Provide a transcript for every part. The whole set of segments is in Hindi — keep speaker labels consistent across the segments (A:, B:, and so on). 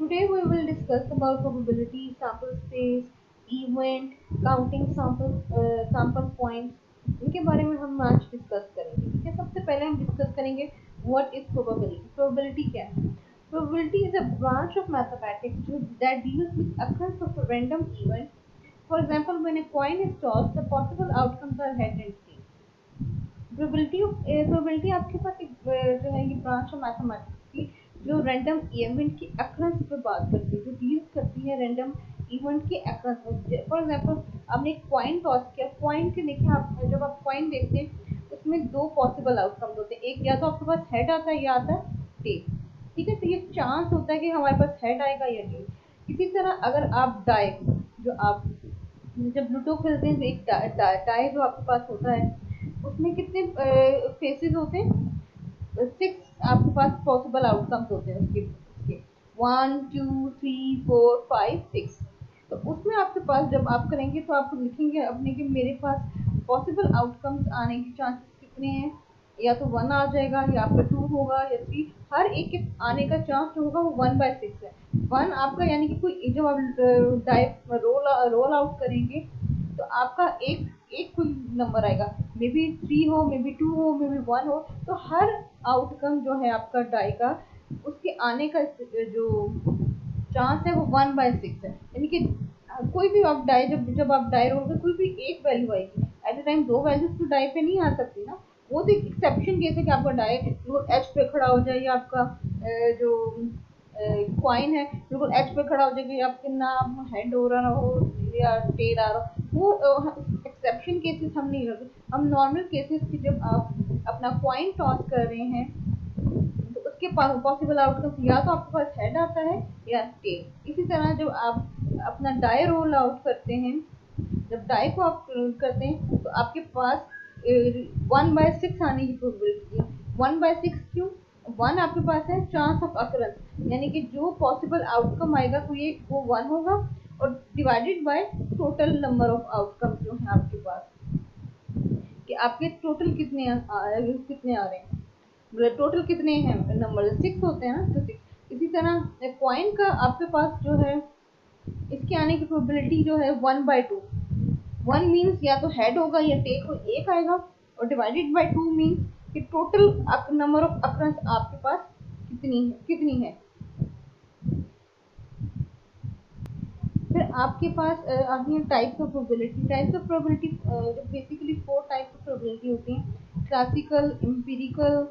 A: Today we will discuss about probability, sample space, event, counting sample points. इनके बारे में हम आज डिस्कस करेंगे। ठीक है, सबसे पहले हम डिस्कस करेंगे व्हाट इज प्रोबेबिलिटी। प्रोबेबिलिटी क्या है? Probability is a branch of mathematics that deals with occurrence of a random event. For example, when a coin is tossed, the possible outcomes are head and tail. Probability आपके पास एक जो है ये ब्रांच है मैथमेटिक्स की, जो रैंडम इवेंट की अक्रंस पे बात करती है, जो डील्स करती है रैंडम इवेंट के अक्रंस में। फॉर एग्जांपल, आपने एक कॉइन टॉस किया, कॉइन के देखिए, आप जब आप कॉइन देखते हैं उसमें दो पॉसिबल आउटकम होते हैं, एक या तो आपके पास हेड आता है या आता है टेल। ठीक है, तो ये चांस होता है कि हमारे पास हेड आएगा या टेल। इसी तरह अगर आप डाई, जो आप जब लूडो खेलते हैं, तो एक डाई जो आपके पास होता है उसमें कितने फेसेस होते हैं? 6 आपके पास पॉसिबल आउटकम्स होते हैं उसके 1 2 3 4 5 6। तो उसमें आपके पास जब आप करेंगे तो आप लिखेंगे अपने कि मेरे पास पॉसिबल आउटकम्स आने के चांसेस कितने हैं, या तो 1 आ जाएगा, या फिर 2 होगा, या 3। हर एक के आने का चांस जो होगा वो 1/6 है। 1 आपका, यानी कि कोई जब आप रोल आउट करेंगे तो आपका एक एक कोई नंबर आएगा, मे बी 3 हो, मे बी 2 हो, मे बी 1 हो। तो हर आउटकम जो है आपका डाई का, उसके आने का जो चांस है वो 1/6 है। यानी कि कोई भी आप डाई, जब आप डाई रोल कर कोई भी एक वैल्यू आएगी, एट ए टाइम दो वैल्यूज तो डाई पे नहीं आ सकती ना। वो तो एक एक्सेप्शन केस है कि आपका डाई बिल्कुल एच पे खड़ा हो जाए, या आपका जो क्वाइन है बिल्कुल एच पे खड़ा हो जाए, कि आपके नाम हेड हो रहा हो या टेल आ रहा हो। वो एक्सेप्शन केसेस हम नहीं करते। हम नॉर्मल केसेस की जब आप अपना क्वाइन टॉस कर रहे हैं तो उसके पॉसिबल आउटकम या तो आपके पास हेड आता है या टेल। इसी तरह जब आप अपना डाई रोल आउट करते हैं, जब डाई को आप करते हैं तो आपके पास 1/6 आने की प्रोबेबिलिटी है। 1/6 क्यों? 1 आपके पास है चांस ऑफ अकरेंस, यानी कि जो पॉसिबल आउटकम आएगा तो ये वो 1 होगा, और divided by total number of outcome जो है आपके पास, कि आपके टोटल कितने आ रहे हैं, मतलब टोटल कितने हैं नंबर, 6 होते हैं ना, तो 6। इसी तरह कॉइन का आपके पास जो है इसके आने की प्रोबेबिलिटी जो है 1/2। 1 मीन्स या तो हेड होगा या टेल, को एक आएगा, और डिवाइडेड बाय 2 मीन्स कि टोटल नंबर ऑफ अकरेंस आपके पास कितनी है। फिर आपके पास आती है types of probability. Types of probability basically 4 types of probability होती हैं: classical, empirical,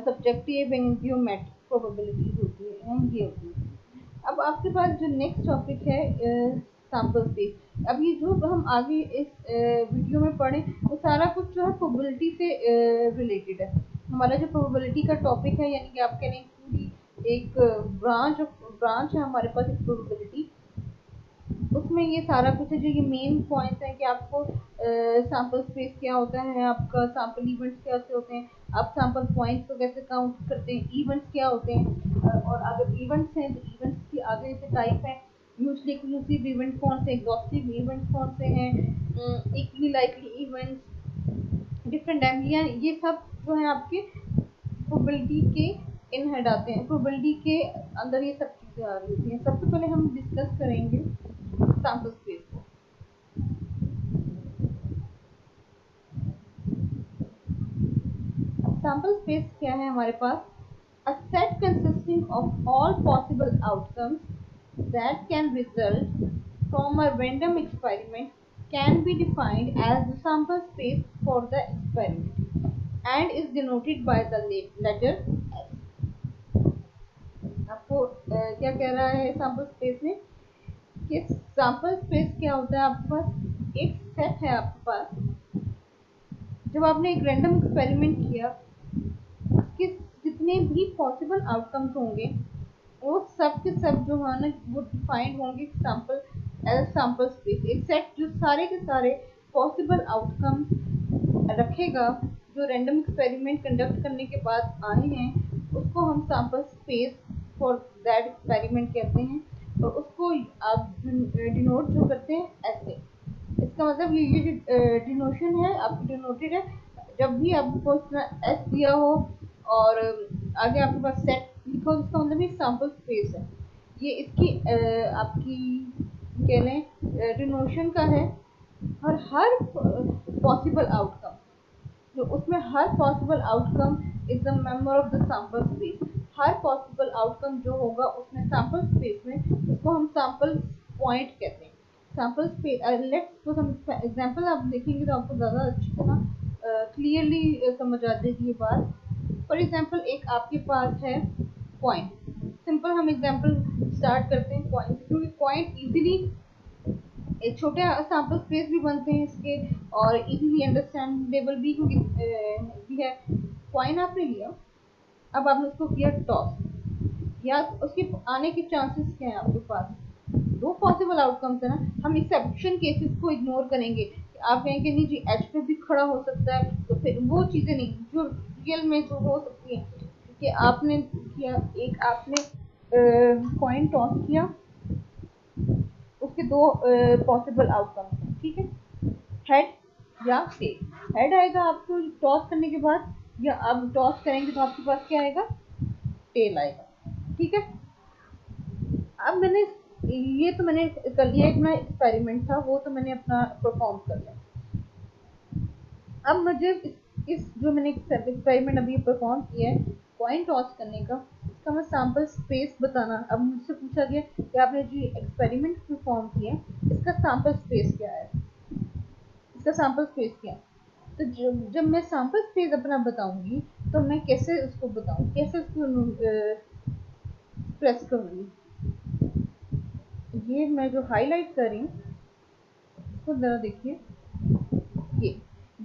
A: subjective and geometric probabilities होती है, ये होती है। अब आपके पास जो नेक्स्ट टॉपिक है सैंपल स्पेस। अब ये जो हम आगे इस वीडियो में पढ़ें वो सारा कुछ जो है प्रोबेबिलिटी से रिलेटेड है। हमारा जो प्रोबेबिलिटी का टॉपिक है, यानी कि आप कह रहे हैं पूरी एक ब्रांच है हमारे पास इस प्रोबेबिलिटी, उसमें ये सारा कुछ है। जो ये मेन पॉइंट्स हैं कि आपको सैंपल स्पेस क्या होता है, आपका सैंपल इवेंट्स कैसे होते हैं, आप सैंपल पॉइंट्स को कैसे काउंट करते हैं, इवेंट्स क्या होते हैं, और अगर इवेंट्स हैं तो इवेंट्स की आगे से टाइप है, म्यूचुअली एक्सक्लूसिव इवेंट कौन से, एग्जॉस्टिव इवेंट कौन से हैं, equally likely events, different time, ये सब जो है आपके प्रोबेबिलिटी के इन हेड आते हैं। प्रोबेबिलिटी के अंदर ये सब चीज़ें आ रही होती हैं। सबसे पहले हम डिस्कस करेंगे सैंपल स्पेस को। सैंपल स्पेस क्या है हमारे पास? A set consisting of all possible outcomes that can result from a random experiment can be defined as the sample space for the experiment and is denoted by the letter S। आपको क्या कह रहा है सैंपल स्पेस में? कि सैंपल स्पेस क्या होता है? आपके पास एक सेट है, आपके पास जब आपने एक रैंडम एक्सपेरिमेंट किया, उसके जितने भी पॉसिबल आउटकम्स होंगे वो सब के सब जो है ना वो डिफाइंड होंगे सैंपल एज सैंपल स्पेस। एक सेट जो सारे के सारे पॉसिबल आउटकम्स रखेगा, जो रैंडम एक्सपेरिमेंट कंडक्ट करने के बाद आए हैं, उसको हम sample space for that experiment कहते हैं। और उसको आप डिनोट जो करते हैं ऐसे। इसका मतलब ये डिनोशन है आपकी, डिनोटेड है जब भी आपको एस दिया हो और आगे आपके पास सेट लिखा हो, इसका मतलब ये सैंपल स्पेस है। ये इसकी आपकी कह लें डिनोशन का है। और हर पॉसिबल आउटकम, जो उसमें हर possible outcome is the member of the sample space. हर पॉसिबल आउटकम जो होगा उसमें सैंपल स्पेस में, उसको हम सैंपल पॉइंट कहते हैं। सैंपल स्पेस लेट्स तो हम एग्जांपल आप देखेंगे तो आपको ज़्यादा अच्छी तरह क्लियरली समझ आ जाएगी ये बात। फॉर एग्जांपल एक आपके पास है पॉइंट, सिंपल हम एग्जांपल स्टार्ट करते हैं पॉइंट, क्योंकि पॉइंट इजीली एक छोटे सैंपल स्पेस भी बनते हैं इसके और इजीली अंडरस्टैंडेबल भी भी है। कॉइन आपने लिया, अब आपने उसको किया टॉस, या उसके आने के चांसेस क्या हैं आपके पास? दो पॉसिबल आउटकम्स है ना। हम एक्सेप्शन केसेस को इग्नोर करेंगे। आप कहेंगे नहीं जी एच पे भी खड़ा हो सकता है, तो फिर वो चीज़ें नहीं जो रियल में जो हो सकती है, कि आपने किया एक आपने कॉइन टॉस किया, उसके दो पॉसिबल आउटकम्स हैं, ठीक है, हेड या टेल। हेड आएगा आपको टॉस करने के बाद, या आप टॉस करेंगे तो आपके पास क्या आएगा? टेल आएगा, ठीक है। अब मैंने ये तो मैंने कर लिया, एक ना एक्सपेरिमेंट था वो तो मैंने अपना परफॉर्म कर लिया। अब मुझे इस जो मैंने एक्सपेरिमेंट अभी परफॉर्म किया है कॉइन टॉस करने का, इसका मैं सैंपल स्पेस बताना। अब मुझसे पूछा गया कि आपने जो एक्सपेरिमेंट परफॉर्म किया है इसका सैंपल स्पेस क्या है, इसका सैंपल स्पेस क्या है। तो जब मैं सैंपल स्पेस अपना बताऊंगी तो मैं कैसे उसको बताऊं, कैसे उसको प्रेस करूंगी। ये मैं जो हाईलाइट कर रही हूँ उसको जरा देखिए, ये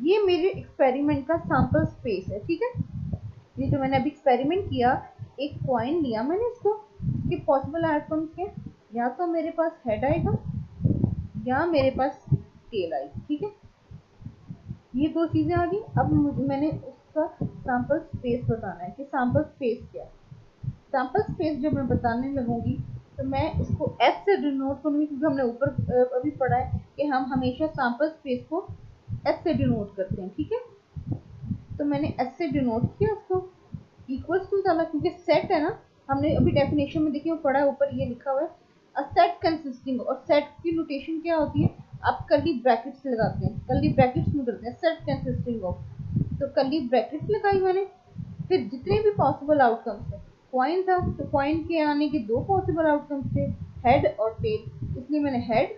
A: ये मेरे एक्सपेरिमेंट का सैंपल स्पेस है, ठीक है। ये जो मैंने अभी एक्सपेरिमेंट किया, एक कॉइन लिया मैंने, इसको इसके पॉसिबल आउटकम्स के, या तो मेरे पास हेड आएगा या मेरे पास टेल आएगी, ठीक है। ये दो चीजें आ गई। अब मैंने उसका सैंपल स्पेस बताना है कि सैंपल स्पेस क्या है। सैंपल स्पेस जब मैं बताने लगूंगी तो मैं इसको एस से डिनोट करूंगी, क्योंकि हमने ऊपर अभी पढ़ा है कि हम हमेशा सैंपल स्पेस को एस से डिनोट करते हैं, ठीक है। तो मैंने एस से डिनोट किया उसको, इक्वल्स टू डाला, क्योंकि सेट है ना, हमने अभी डेफिनेशन में देखिए पढ़ा है, ऊपर ये लिखा हुआ है अ सेट कंसिस्टिंग, और सेट की नोटेशन क्या होती है, आप कर्ली ब्रैकेट्स लगाते हैं, कर्ली ब्रैकेट्स में करते हैं सेट कंसिस्टिंग ऑफ। तो कर्ली ब्रैकेट्स लगाई मैंने, फिर जितने भी पॉसिबल आउटकम्स है, कॉइन था तो कॉइन के आने के दो पॉसिबल आउटकम्स थे, हेड और टेल, इसलिए मैंने हेड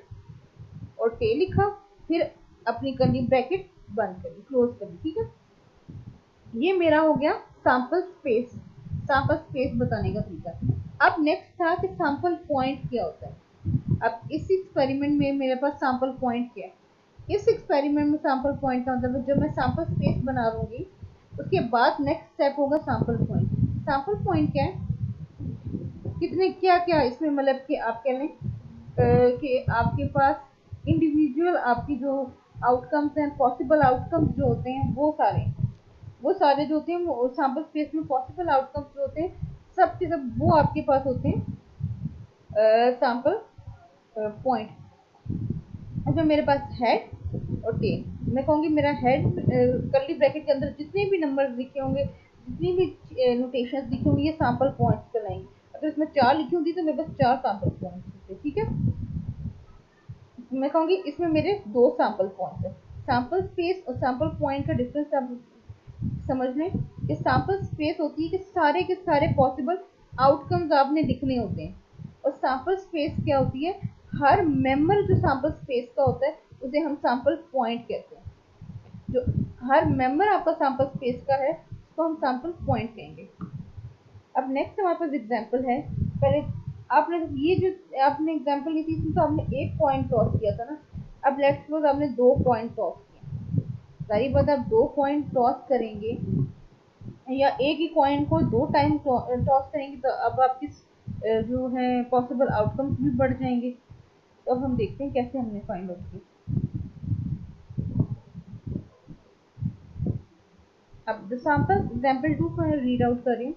A: और टेल लिखा, फिर अपनी कर्ली ब्रैकेट बंद करी, क्लोज करी, ठीक है। ये मेरा हो गया सैंपल स्पेस, सैंपल स्पेस बताने का तरीका। अब नेक्स्ट था कि सैंपल पॉइंट क्या होता है। अब इस एक्सपेरिमेंट में मेरे पास सैंपल पॉइंट क्या है। इस एक्सपेरिमेंट में सैंपल पॉइंट का मतलब जब मैं सैंपल स्पेस बना लूंगी उसके बाद नेक्स्ट स्टेप होगा सैंपल पॉइंट। सैंपल पॉइंट क्या है, कितने क्या क्या इसमें, मतलब कि आप कह लें कि आपके पास इंडिविजुअल आपकी जो आउटकम्स हैं, पॉसिबल आउटकम्स जो होते हैं वो सारे जो होते हैं वो सैंपल स्पेस में पॉसिबल आउटकम्स जो होते हैं सब के सब वो आपके पास होते हैं सैंपल पॉइंट। अच्छा मेरे पास हेड और टेल, मैं कहूँगी मेरा हेड कर्ली ब्रैकेट के अंदर जितने भी नंबर लिखे होंगे, जितनी भी नोटेशंस लिखी होंगी, ये सैंपल पॉइंट्स कहलाएंगे। अगर इसमें 4 लिखी होती तो मेरे पास 4 सैंपल पॉइंट्स होते, ठीक है। मैं कहूँगी इसमें मेरे 2 सैंपल पॉइंट्स है। सैंपल स्पेस और सैंपल पॉइंट का डिफरेंस आप समझ लें कि सैंपल स्पेस होती है कि सारे के सारे पॉसिबल आउटकम्स आपने लिखने होते हैं, और सैंपल स्पेस क्या होती है, हर मेंबर जो सैंपल स्पेस का होता है उसे हम सैंपल पॉइंट कहते हैं। जो हर मेंबर आपका सैंपल स्पेस का है उसको हम सैंपल पॉइंट कहेंगे। अब नेक्स्ट हमारे पास एग्जांपल है, पहले आपने ये जो आपने एग्जांपल ली थी इसमें तो आपने एक पॉइंट टॉस किया था ना। अब लेट्स सपोज आपने 2 पॉइंट टॉस किए, सारी बात आप 2 पॉइंट टॉस करेंगे या एक ही कॉइन को 2 टाइम टॉस करेंगे तो अब आपकी जो है पॉसिबल आउटकम्स भी बढ़ जाएंगे। तो अब हम देखते हैं कैसे हमने फाइंड आउट किया। अब द सैंपल एग्जांपल 2 को रीड आउट करें।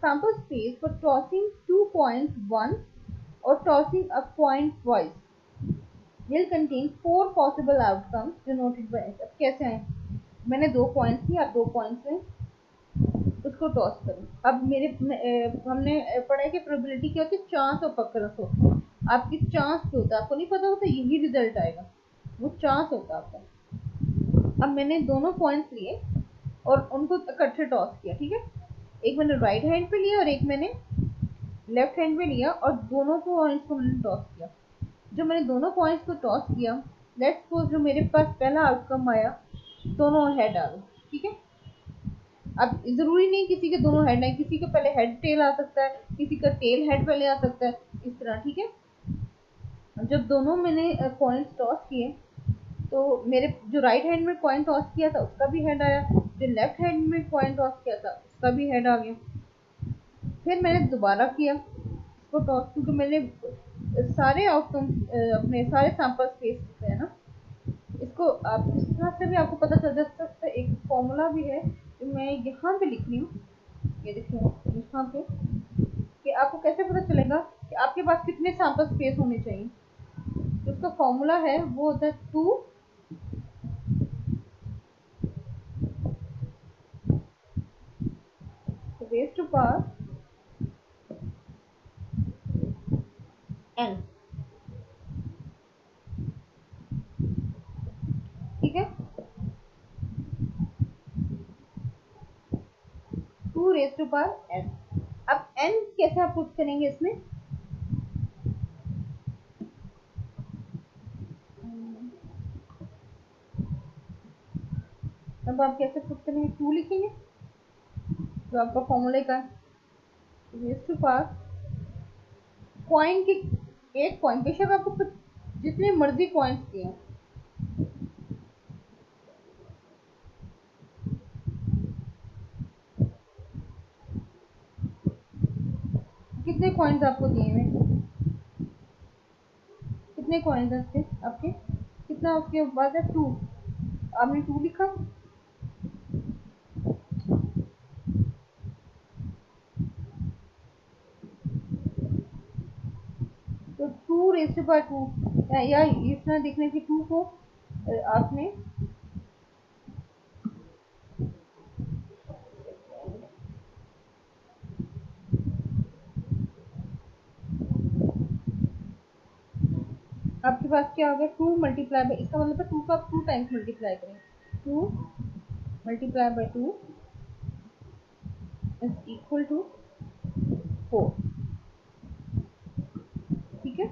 A: Sample space for tossing 2 coins once or tossing a coin twice will contain 4 possible outcomes denoted by S। अब कैसे आए, मैंने 2 कॉइन्स ली, आप 2 कॉइन्स लें, उसको टॉस करें। अब हमने पढ़ा है कि प्रोबेबिलिटी क्या होती है, चांस ऑफ अकरेंस होती है। आपकी चांस जो होता है, आपको नहीं पता होता यही रिजल्ट आएगा, वो चांस होता है आपका। अब मैंने दोनों पॉइंट्स लिए और उनको इकट्ठे टॉस किया, ठीक है। एक मैंने राइट हैंड पे लिया और एक मैंने लेफ्ट हैंड पे लिया और दोनों पॉइंट्स को मैंने टॉस किया। जो मैंने दोनों पॉइंट्स को टॉस किया, लेट्स सपोज जो मेरे पास पहला आउटकम आया, दोनों हेड आ गए, ठीक है। अब जरूरी नहीं किसी के दोनों हेड आए, किसी का पहले हेड टेल आ सकता है, किसी का टेल हेड पहले आ सकता है, इस तरह, ठीक है। जब दोनों मैंने पॉइंट्स टॉस किए तो मेरे जो राइट हैंड में कॉइन टॉस किया था उसका भी हेड आया, जो लेफ्ट हैंड में कॉइन टॉस किया था उसका भी हेड आ गया। फिर मैंने दोबारा किया इसको टॉस, क्योंकि मैंने सारे आउटकम अपने सारे सैंपल स्पेस किए हैं ना। इसको आप इस तरह से भी आपको पता चल सकता है। एक फॉर्मूला भी है जो मैं यहाँ पे लिख रही हूँ, ये देखिए यहाँ पे, कि आपको कैसे पता चलेगा कि आपके पास कितने सैंपल स्पेस होने चाहिए। तो उसका फॉर्मूला है वो होता है 2 raised to power n, ठीक है। 2 raised to power n। अब n कैसे आप पुट करेंगे इसमें, अब आप कैसे पुट करेंगे, 2 लिखेंगे जो आपका फॉर्मूले का रेज़ टू पावर कॉइन की, एक कॉइन बेशक आपको जितने मर्जी कॉइन्स दिए हैं, कितने कॉइन्स आपको दिए हुए, कितने कॉइन्स हैं आपके, कितना उसके बाद है 2, आपने 2 लिखा। तो 2 रेज़ टू पावर 2 या इस तरह देखने की 2 को आपने आपके पास क्या हो गया, 2 मल्टीप्लाई बाई, इसका मतलब है 2 का आप 2 टाइम्स मल्टीप्लाई करें, 2 multiply by 2 is equal to 4, ठीक है।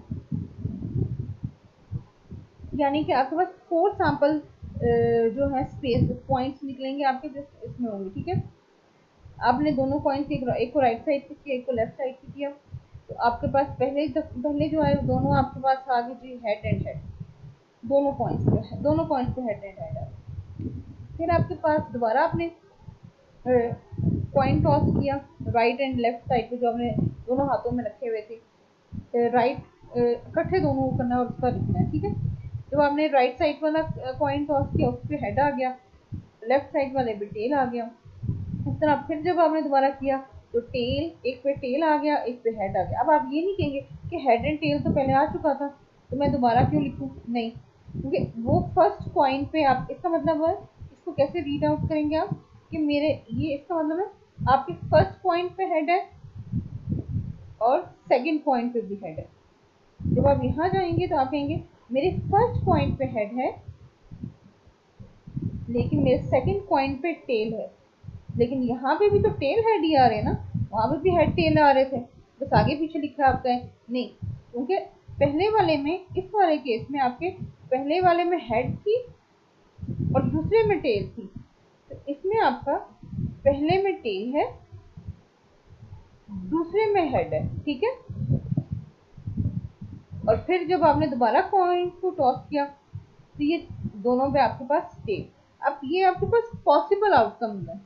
A: यानी कि आपके पास 4 सैंपल जो है स्पेस पॉइंट्स निकलेंगे आपके जस्ट इसमें होंगे, ठीक है। आपने दोनों पॉइंट्स एक को राइट साइड पे किया, एक को लेफ्ट साइड पे किया, तो आपके पास पहले जो है दोनों आपके पास आ गए जी हेड एंड हेड, दोनों पॉइंट्स पे हेड एंड हेड आ गए। फिर आपके पास दोबारा आपने कॉइन टॉस किया राइट एंड लेफ्ट साइड पे, जो आपने दोनों हाथों में रखे हुए थे, राइट इकट्ठे दोनों को करना है और उसका लिखना है, ठीक है। जब आपने राइट साइड वाला कॉइन टॉस किया उस पर हेड आ गया, लेफ्ट साइड वाले पे टेल आ गया। इस तरह फिर जब आपने दोबारा किया तो टेल, एक पे टेल आ गया, एक पे हेड आ गया। अब आप ये नहीं कहेंगे कि हेड एंड टेल तो पहले आ चुका था तो मैं दोबारा क्यों लिखूं, नहीं, क्योंकि वो फर्स्ट पॉइंट पे आप, इसका मतलब है इसको कैसे रीड आउट करेंगे आप कि मेरे ये, इसका मतलब है आपके फर्स्ट पॉइंट पे हेड है और सेकंड पॉइंट पे भी हेड है। जब आप यहाँ जाएंगे तो आप कहेंगे मेरे फर्स्ट पॉइंट पे हेड है लेकिन मेरे सेकंड पॉइंट पे टेल है, लेकिन यहाँ पे भी तो टेल हेड ही आ रहे हैं ना, वहां पे भी हेड टेल आ रहे थे, बस आगे पीछे लिखा है आपका है नहीं, क्योंकि पहले वाले में, इस वाले केस में आपके पहले वाले में हेड थी और दूसरे में टेल थी, तो इसमें आपका पहले में टेल है दूसरे में हेड है, ठीक है। और फिर जब आपने दोबारा कॉइन को टॉस किया तो ये दोनों पे आपके पास टेल। अब ये आपके पास पॉसिबल आउटकम है,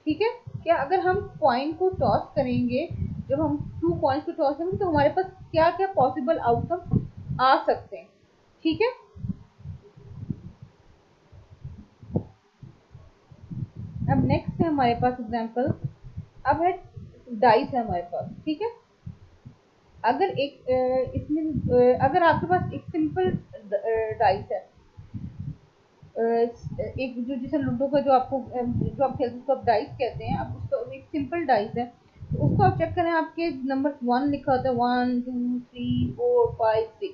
A: ठीक है। क्या अगर हम कॉइन को टॉस करेंगे, जब हम 2 कॉइन्स को टॉस करेंगे तो हमारे पास क्या क्या पॉसिबल आउटकम आ सकते हैं, ठीक है। अब नेक्स्ट है हमारे पास एग्जांपल, अब है डाइस है हमारे पास, ठीक है। अगर एक इसमें अगर आपके पास एक सिंपल डाइस है, एक जो जैसे लूडो का जो आपको जो आप खेलते हैं उसको आप डाइस कहते हैं, अब उसका एक सिंपल डाइस है, तो उसको आप चेक करें, आपके नंबर 1 लिखा होता है, 1 2 3 4 5 6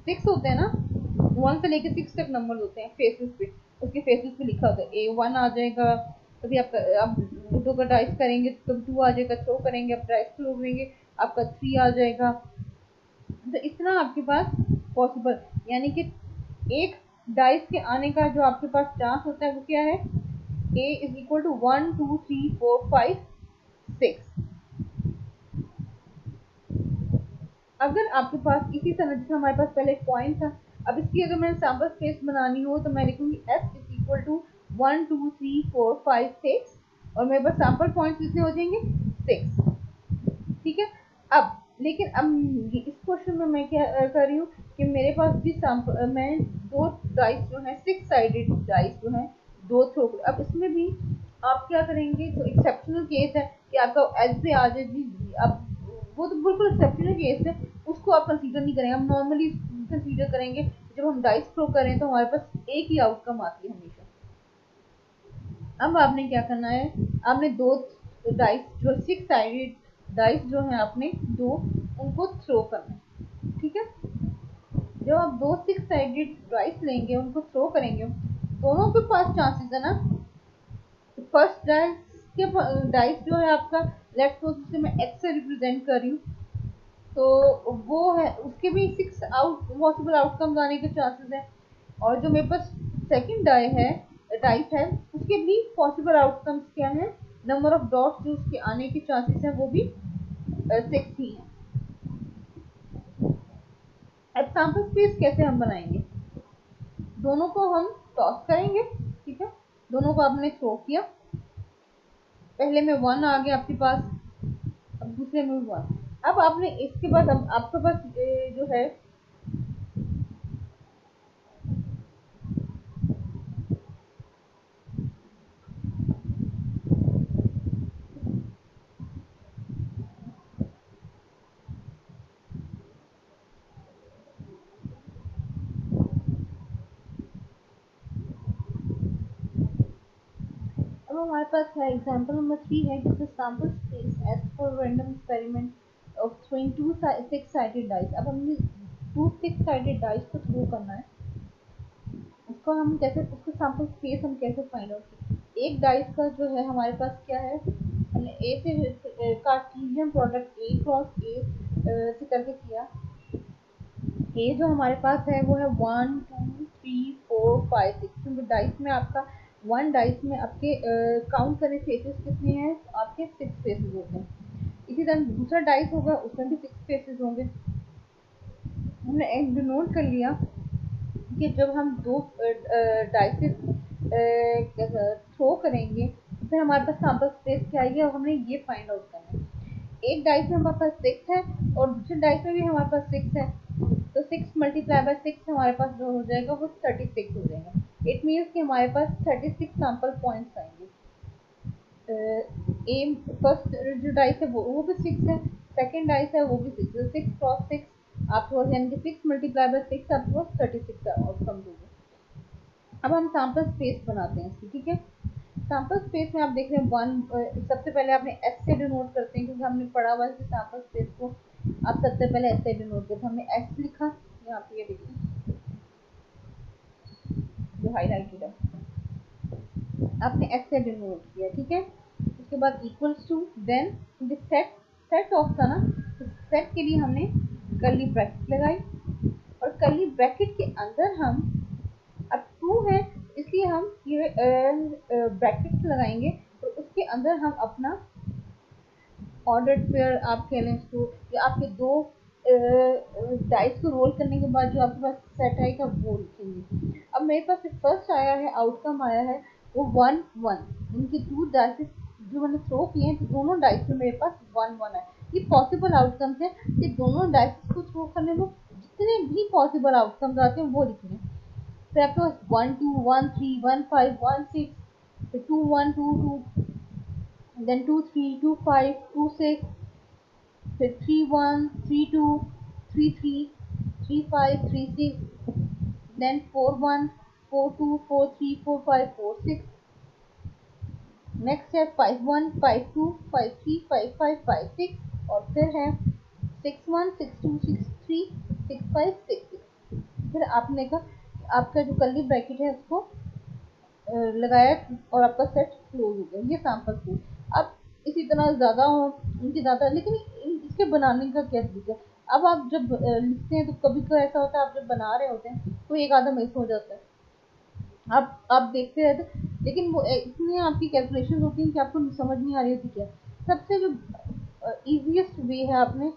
A: 6 होते हैं ना, 1 से लेके 6 तक नंबर होते हैं फेसेस पे, उसके फेसेस पे लिखा होता है A1 आ जाएगा, कभी आप लूडो का डाइस करेंगे तो कभी 2 आ जाएगा, थ्रो करेंगे, आप डाइस थ्रो करेंगे आपका 3 आ जाएगा। तो इस तरह आपके पास पॉसिबल, यानी कि एक डाइस के आने का जो आपके पास चांस होता है वो क्या है, A इज इक्वल टू 1 2 3 4 5 6। अगर आपके पास इसी तरह जैसे हमारे पास पहले एक पॉइंट था, अब इसकी अगर मैंने सैम्पल स्पेस बनानी हो तो मैं लिखूंगी S इज इक्वल टू 1 2 3 4 5 6 और मेरे पास सैम्पल पॉइंट कितने हो जाएंगे 6। ठीक है, अब लेकिन अब इस क्वेश्चन में मैं क्या कर रही हूँ कि मेरे पास भी सैम्पल, मैं दो डाइस जो है 6 साइडेड डाइस जो है दो थ्रो, अब इसमें भी आप क्या करेंगे, तो एक्सेप्शनल केस है कि आपका एच से आ जाए जी, अब वो तो बिल्कुल एक्सेप्शनल केस है, उसको आप कंसीडर नहीं करेंगे, हम नॉर्मली कंसीडर करेंगे जब हम डाइस थ्रो करें तो हमारे पास एक ही आउटकम आती है हमेशा। अब आपने क्या करना है, आपने दो डाइस जो 6 साइडेड डाइस जो है आपने दो उनको थ्रो करना है। ठीक है, जब आप दो 6 साइडेड डाइस लेंगे उनको थ्रो करेंगे, दोनों के पास चांसेस है ना, फर्स्ट डाइस के डाइस जो है आपका, लेट्स सपोज उसे मैं एक्स से रिप्रेजेंट कर रही हूँ, तो वो है उसके भी 6 आउट पॉसिबल आउटकम्स आने के चांसेस हैं, और जो मेरे पास सेकंड डाइस है उसके भी पॉसिबल आउटकम्स क्या है, नंबर ऑफ डॉट्स जो उसके आने के चांसेस हैं वो भी 6 ही हैं। अब सैंपल स्पेस कैसे हम बनाएंगे, दोनों को हम टॉस करेंगे। ठीक है, दोनों को आपने थ्रो किया, पहले में 1 आ गया आपके पास, अब दूसरे में 1, अब आपने इसके बाद अब आपके पास जो है अब हमारे पास है एग्जांपल नंबर 3 है, जिसमें sample space S for random experiment of throwing two 6 sided dice. अब हमने 2 6 साइडेड डाइस को थ्रो करना है, उसको हम कैसे, उसका सैंपल स्पेस हम कैसे फाइंड आउट करें, एक डाइस का जो है हमारे पास क्या है, हमने ए से कार्टेशियन प्रोडक्ट ए क्रॉस ए से करके किया, ए जो हमारे पास है वो है 1 2 3 4 5 6, क्योंकि डाइस में आपका 1 डाइस में आपके काउंट करें फेसेस कितने हैं, आपके 6 फेसेस होते हैं, इसी तरह दूसरा डाइस होगा उसमें भी 6 फेसेस होंगे। हमने एक नोट कर लिया कि जब हम दो डाइसेस थ्रो करेंगे तो फिर हमारे पास सैंपल स्पेस क्या आएगी, और हमने ये फाइंड आउट करना है, एक डाइस में हमारे पास 6 है और दूसरे डाइस में भी हमारे पास 6 है, तो 6 मल्टीप्लाई बाय 6 हमारे पास जो हो जाएगा वो 36 हो जाएगा। इट मीन्स कि हमारे पास 36 सैंपल पॉइंट्स आएंगे। ए फर्स्ट जो डाइस है वो भी 6 है, सेकंड डाइस है वो भी 6 है, 6 क्रॉस 6 आपके पास, यानी कि 6 मल्टीप्लाई बाय 6 आपके पास 36 आउटकम्स होंगे। अब हम सैंपल स्पेस बनाते हैं इसकी। ठीक है, सैंपल स्पेस में आप देख रहे हैं 1, सबसे पहले आपने एस से डिनोट करते हैं क्योंकि हमने पढ़ा हुआ है कि सैंपल स्पेस को आप सबसे पहले एस से डिनोट करते हैं, हमने एस लिखा, यहाँ पे ये देखिए जो हाईलाइटेड है आपने एस से डिनोट किया। ठीक है, उसके बाद equals to, then set, set of था ना, तो सेट के लिए हमने कर्ली ब्रैकेट लगाई, और कर्ली ब्रैकेट के अंदर हम, अब 2 है इसलिए हम ये ब्रैकेट लगाएंगे, तो उसके अंदर हम अपना ऑर्डर्ड पेयर आप कह लें इसको, या आपके दो डाइस को रोल करने के बाद जो आपके पास सेट आएगा वो लिखेंगे। अब मेरे पास फर्स्ट आया है, आउटकम आया है वो 1 1, इनके 2 डाइस जो मैंने थ्रो किए हैं, तो दोनों डाइस में मेरे पास 1 1 है। ये पॉसिबल आउटकम्स है कि दोनों डाइस को थ्रो करने में जितने भी पॉसिबल आउटकम्स आते हैं वो लिखने हैं। फिर आपके पास 1 2 1 3 1 5 1 6, फिर 2 1 2 2, then 2 3 2 5 2 6, फिर 3 1 3 2 3 3 3 5 3 6, then 4 1 4 2 4 3 4 5 4 6। नेक्स्ट है 5 1 5 2 5 3 5 5 5 6। और फिर है 6 1 6 2 6 3 6 5 6 6। फिर आपने का आपका जो कर्ली ब्रैकेट है उसको लगाया और आपका सेट क्लोज हो गया। ये सैंपल कोड। अब इसी तरह ज़्यादा हो इनके ज़्यादा, लेकिन इसके बनाने का क्या तरीका है। अब आप जब लिखते हैं तो कभी कभी ऐसा होता है, आप जब बना रहे होते हैं तो एक आधा मिस हो जाता है, आप देखते रहते, लेकिन वो इतनी आपकी कैलकुलेशन होती है कि आपको समझ नहीं आ रही होती क्या। सबसे जो इजीएस्ट वे है आपने,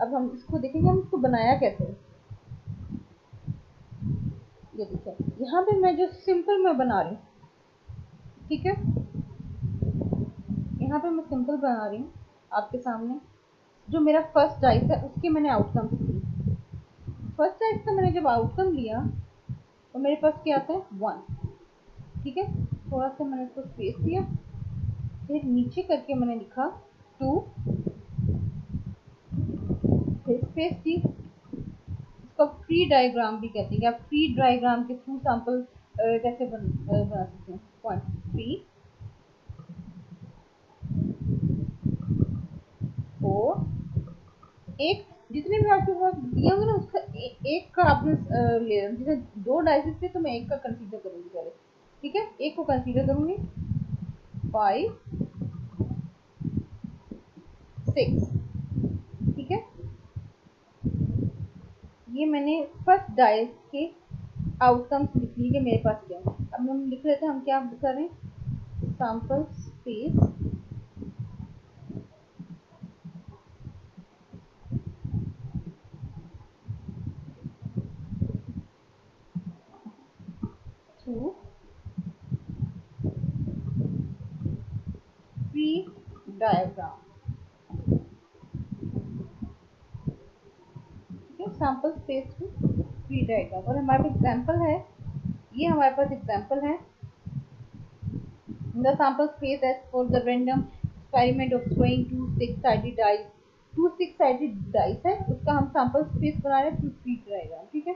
A: अब हम इसको देखेंगे हम इसको बनाया कैसे है। ये देखिए यहाँ पे मैं जो सिंपल मैं बना रही हूँ, ठीक है, यहाँ पे मैं सिंपल बना रही हूँ आपके सामने। जो मेरा फर्स्ट डाइस है उसके मैंने आउटकम्स लिए। फर्स्ट डाइस का मैंने जब आउटकम लिया तो मेरे पास क्या आता है 1, ठीक है। थोड़ा सा मैंने इसको स्पेस दिया, फिर नीचे करके मैंने लिखा 2, फिर स्पेस दी। इसको फ्री डायग्राम भी कहते हैं। आप फ्री डायग्राम के थ्रू सैंपल कैसे बना सकते हैं। 1 3 4, एक जितने भी आपके पास दिए होंगे ना उसका एक का आपने ले, जैसे 2 डाइसेस थे तो मैं एक का कंसीडर करूंगी पहले, ठीक है, एक को कंसीडर करूंगी। 5 6, ठीक है। ये मैंने फर्स्ट डाइस के आउटकम्स लिख लिए कि मेरे पास क्या है। अब हम लिख रहे थे, हम क्या कर रहे हैं, सैंपल स्पेस 2 फ्री डायग्राम, ठीक है, सैंपल स्पेस 2 फ्री डायग्राम। और हमारे पास एग्जाम्पल है, ये हमारे पास एग्जाम्पल है। The sample space as for the random experiment of throwing two six-sided dice, two six-sided dice है, उसका हम sample space बना रहे हैं 2 feet रहेगा, ठीक है।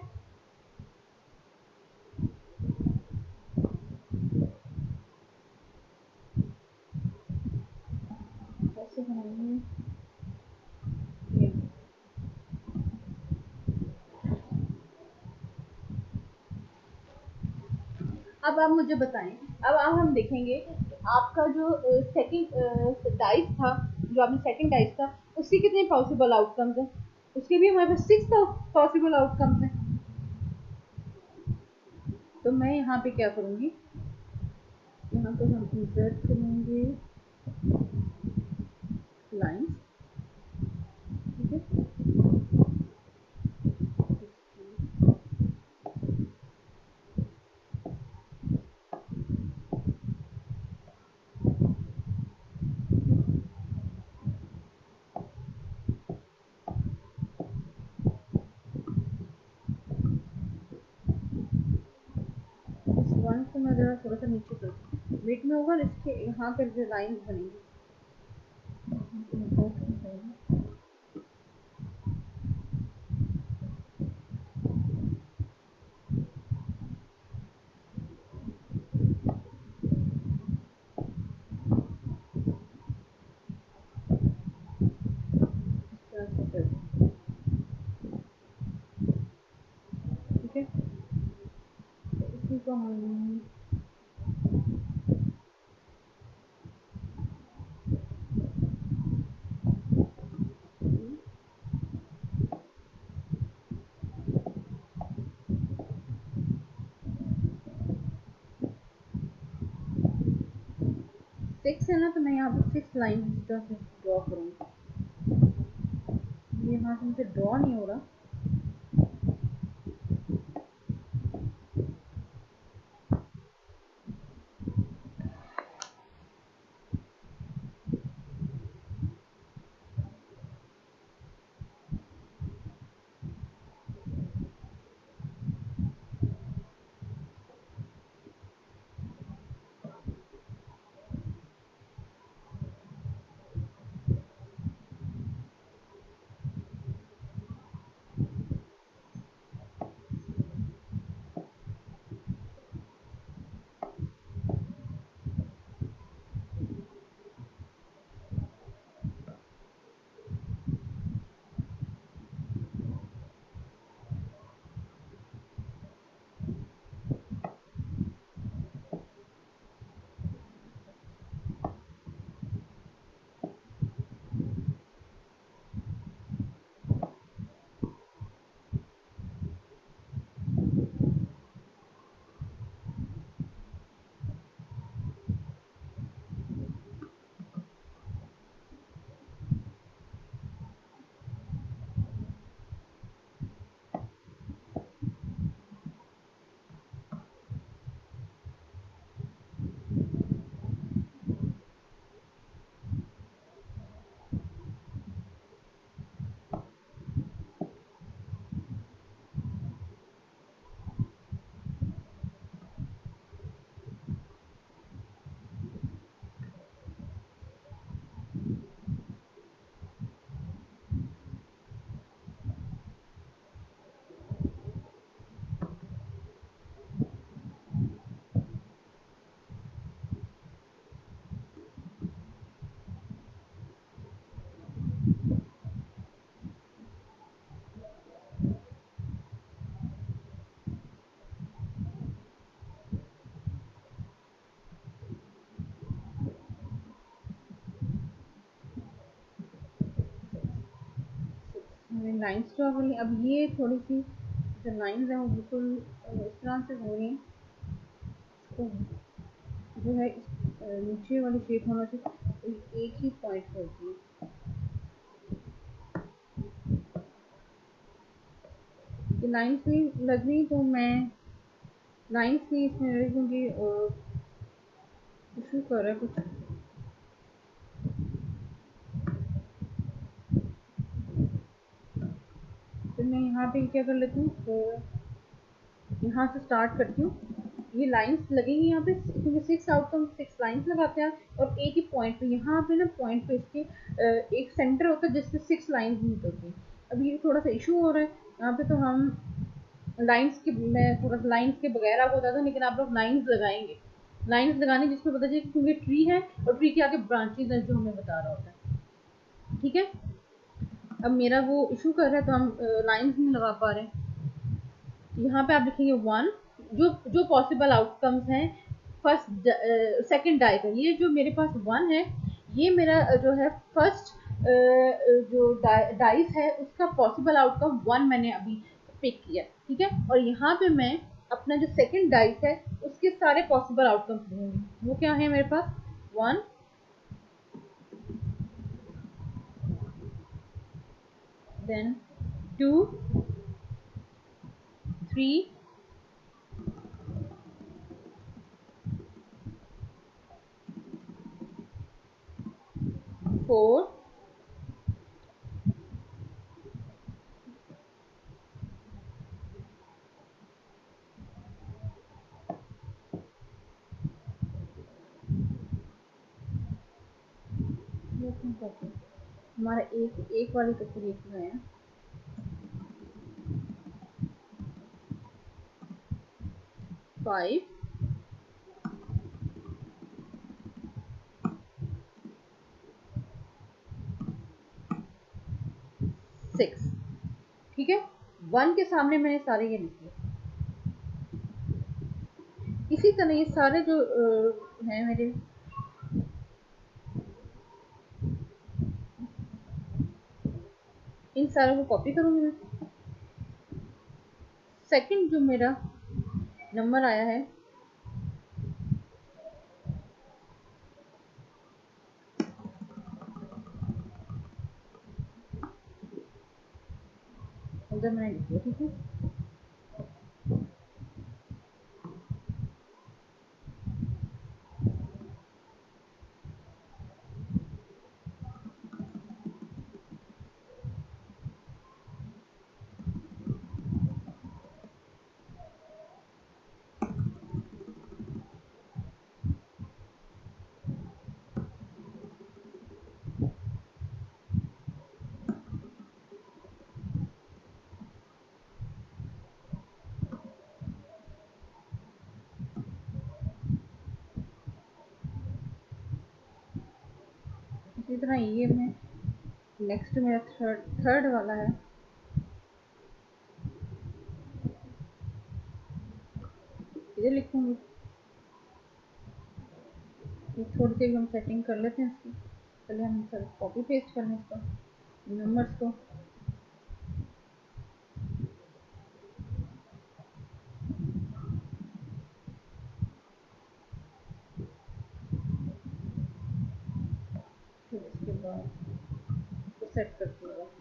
A: कैसे बनाएंगे ये। अब आप मुझे बताएं, अब हम देखेंगे आपका जो सेकंड डाइस था, जो आपने सेकंड डाइस था उसके कितने पॉसिबल आउटकम्स हैं। उसके भी हमारे पास 6 पॉसिबल आउटकम्स हैं। तो मैं यहाँ पे क्या करूँगी, यहाँ पे हम इंसर्ट करेंगे लाइन, ठीक है। 1 को मैं जरा थोड़ा सा नीचे कर वेट में होगा, इसके यहाँ पर जो लाइन बनेगी। ठीक है, इसी को हम 6 है ना, तो मैं यहाँ पर 6 लाइन इस तरह से ड्रॉ करूँगी। ये यहाँ से मुझे ड्रॉ नहीं हो रहा। लाइन्स ड्रॉ कर ली। अब ये थोड़ी सी जो लाइन्स हैं वो बिल्कुल इस तरह से हो रही हैं, तो जो है नीचे वाली शेप होना चाहिए, एक ही पॉइंट होती है। ये लाइन्स नहीं लग रही तो मैं लाइन्स नहीं इसमें लग रही क्योंकि इशू कर रहा है कुछ। तो मैं यहाँ पे क्या कर लेती हूँ, तो यहाँ से स्टार्ट करती हूँ। ये लाइंस लगेंगी यहाँ पे क्योंकि 6 आउटकम 6 लाइंस लगाते हैं और एक ही पॉइंट पे, यहाँ पे ना पॉइंट पे इसके एक सेंटर होता है जिससे 6 लाइंस निकलती हैं। अब ये थोड़ा सा इशू हो रहा है यहाँ पे, तो हम लाइंस के, मैं थोड़ा सा लाइंस के बगैर आपको बताता हूँ, लेकिन आप लोग लाइंस लगाएंगे, लाइंस लगाने जिसमें पता चले क्योंकि ट्री है और ट्री के आगे ब्रांचेज हैं जो हमें बता रहा होता है। ठीक है, अब मेरा वो इशू कर रहा है तो हम लाइंस नहीं लगा पा रहे। यहाँ पे आप लिखेंगे 1, जो जो पॉसिबल आउटकम्स हैं फर्स्ट सेकंड डाई का। ये जो मेरे पास 1 है, ये मेरा जो है फर्स्ट जो डाइस है उसका पॉसिबल आउटकम 1 मैंने अभी पिक किया। ठीक है, और यहाँ पे मैं अपना जो सेकंड डाइस है उसके सारे पॉसिबल आउटकम्स लूंगी। वो क्या है मेरे पास, 1, देन 2, 3, 4, हमारा एक वाली तो पूरी एक है, 5, 6। ठीक है, 1 के सामने मैंने सारे ये लिखे। इसी तरह ये सारे जो हैं मेरे, इन सारों को कॉपी करूंगी मैं। सेकंड जो मेरा नंबर आया है, उधर मैंने लिखा। ठीक है, इसी तरह ये मैं नेक्स्ट मेरा थर्ड वाला है, इधर लिखूंगी। ये थोड़ी देर हम सेटिंग कर लेते हैं इसकी, पहले हम सर कॉपी पेस्ट कर लें इसका नंबर्स को। फिर इसके बाद तो सेट करते हैं।